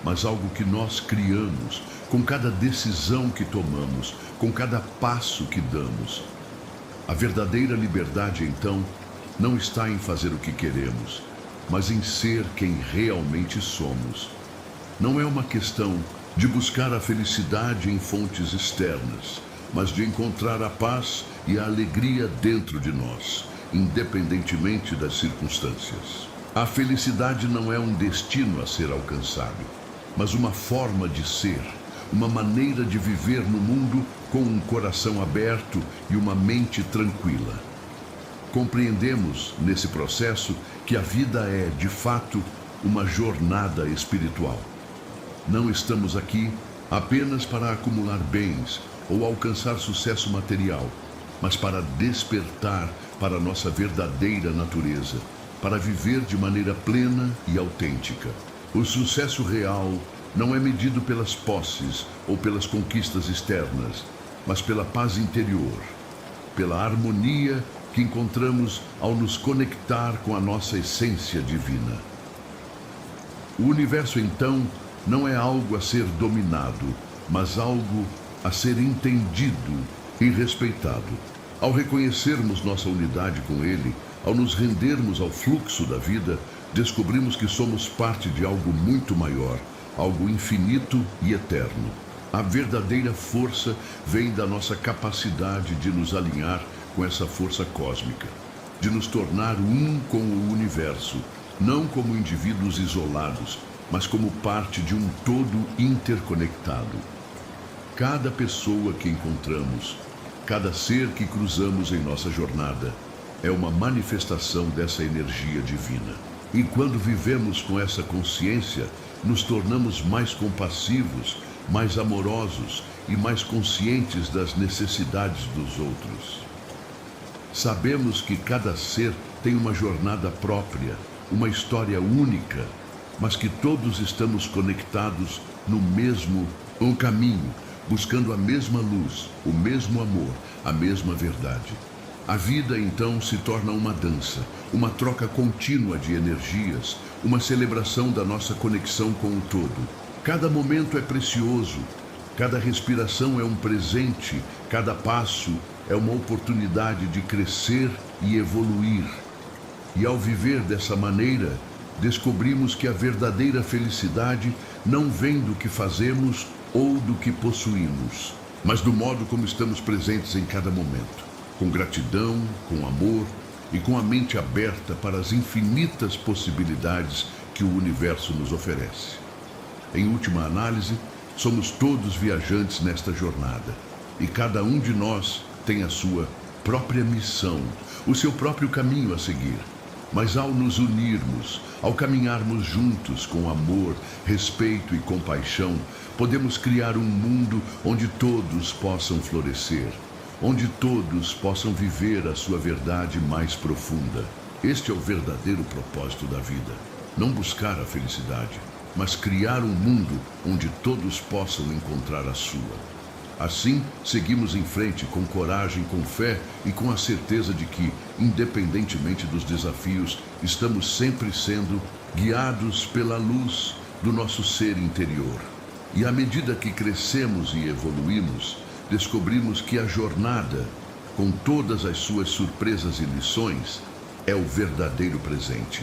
mas algo que nós criamos com cada decisão que tomamos, com cada passo que damos. A verdadeira liberdade, então, não está em fazer o que queremos, mas em ser quem realmente somos. Não é uma questão de buscar a felicidade em fontes externas, mas de encontrar a paz e a alegria dentro de nós, independentemente das circunstâncias. A felicidade não é um destino a ser alcançado, mas uma forma de ser, uma maneira de viver no mundo com um coração aberto e uma mente tranquila. Compreendemos, nesse processo, que a vida é, de fato, uma jornada espiritual. Não estamos aqui apenas para acumular bens ou alcançar sucesso material, mas para despertar para a nossa verdadeira natureza, para viver de maneira plena e autêntica. O sucesso real não é medido pelas posses ou pelas conquistas externas, mas pela paz interior, pela harmonia que encontramos ao nos conectar com a nossa essência divina. O universo, então, não é algo a ser dominado, mas algo a ser entendido e respeitado. Ao reconhecermos nossa unidade com ele, ao nos rendermos ao fluxo da vida, descobrimos que somos parte de algo muito maior, algo infinito e eterno. A verdadeira força vem da nossa capacidade de nos alinhar com essa força cósmica, de nos tornar um com o universo, não como indivíduos isolados, mas como parte de um todo interconectado. Cada pessoa que encontramos, cada ser que cruzamos em nossa jornada, é uma manifestação dessa energia divina. E quando vivemos com essa consciência, nos tornamos mais compassivos, mais amorosos e mais conscientes das necessidades dos outros. Sabemos que cada ser tem uma jornada própria, uma história única, mas que todos estamos conectados no mesmo caminho, buscando a mesma luz, o mesmo amor, a mesma verdade. A vida, então, se torna uma dança, uma troca contínua de energias, uma celebração da nossa conexão com o todo. Cada momento é precioso, cada respiração é um presente, cada passo é uma oportunidade de crescer e evoluir. E ao viver dessa maneira, descobrimos que a verdadeira felicidade não vem do que fazemos ou do que possuímos, mas do modo como estamos presentes em cada momento, com gratidão, com amor e com a mente aberta para as infinitas possibilidades que o universo nos oferece. Em última análise, somos todos viajantes nesta jornada, e cada um de nós tem a sua própria missão, o seu próprio caminho a seguir. Mas ao nos unirmos, ao caminharmos juntos com amor, respeito e compaixão, podemos criar um mundo onde todos possam florescer, onde todos possam viver a sua verdade mais profunda. Este é o verdadeiro propósito da vida. Não buscar a felicidade, mas criar um mundo onde todos possam encontrar a sua. Assim, seguimos em frente com coragem, com fé e com a certeza de que, independentemente dos desafios, estamos sempre sendo guiados pela luz do nosso ser interior. E à medida que crescemos e evoluímos, descobrimos que a jornada, com todas as suas surpresas e lições, é o verdadeiro presente.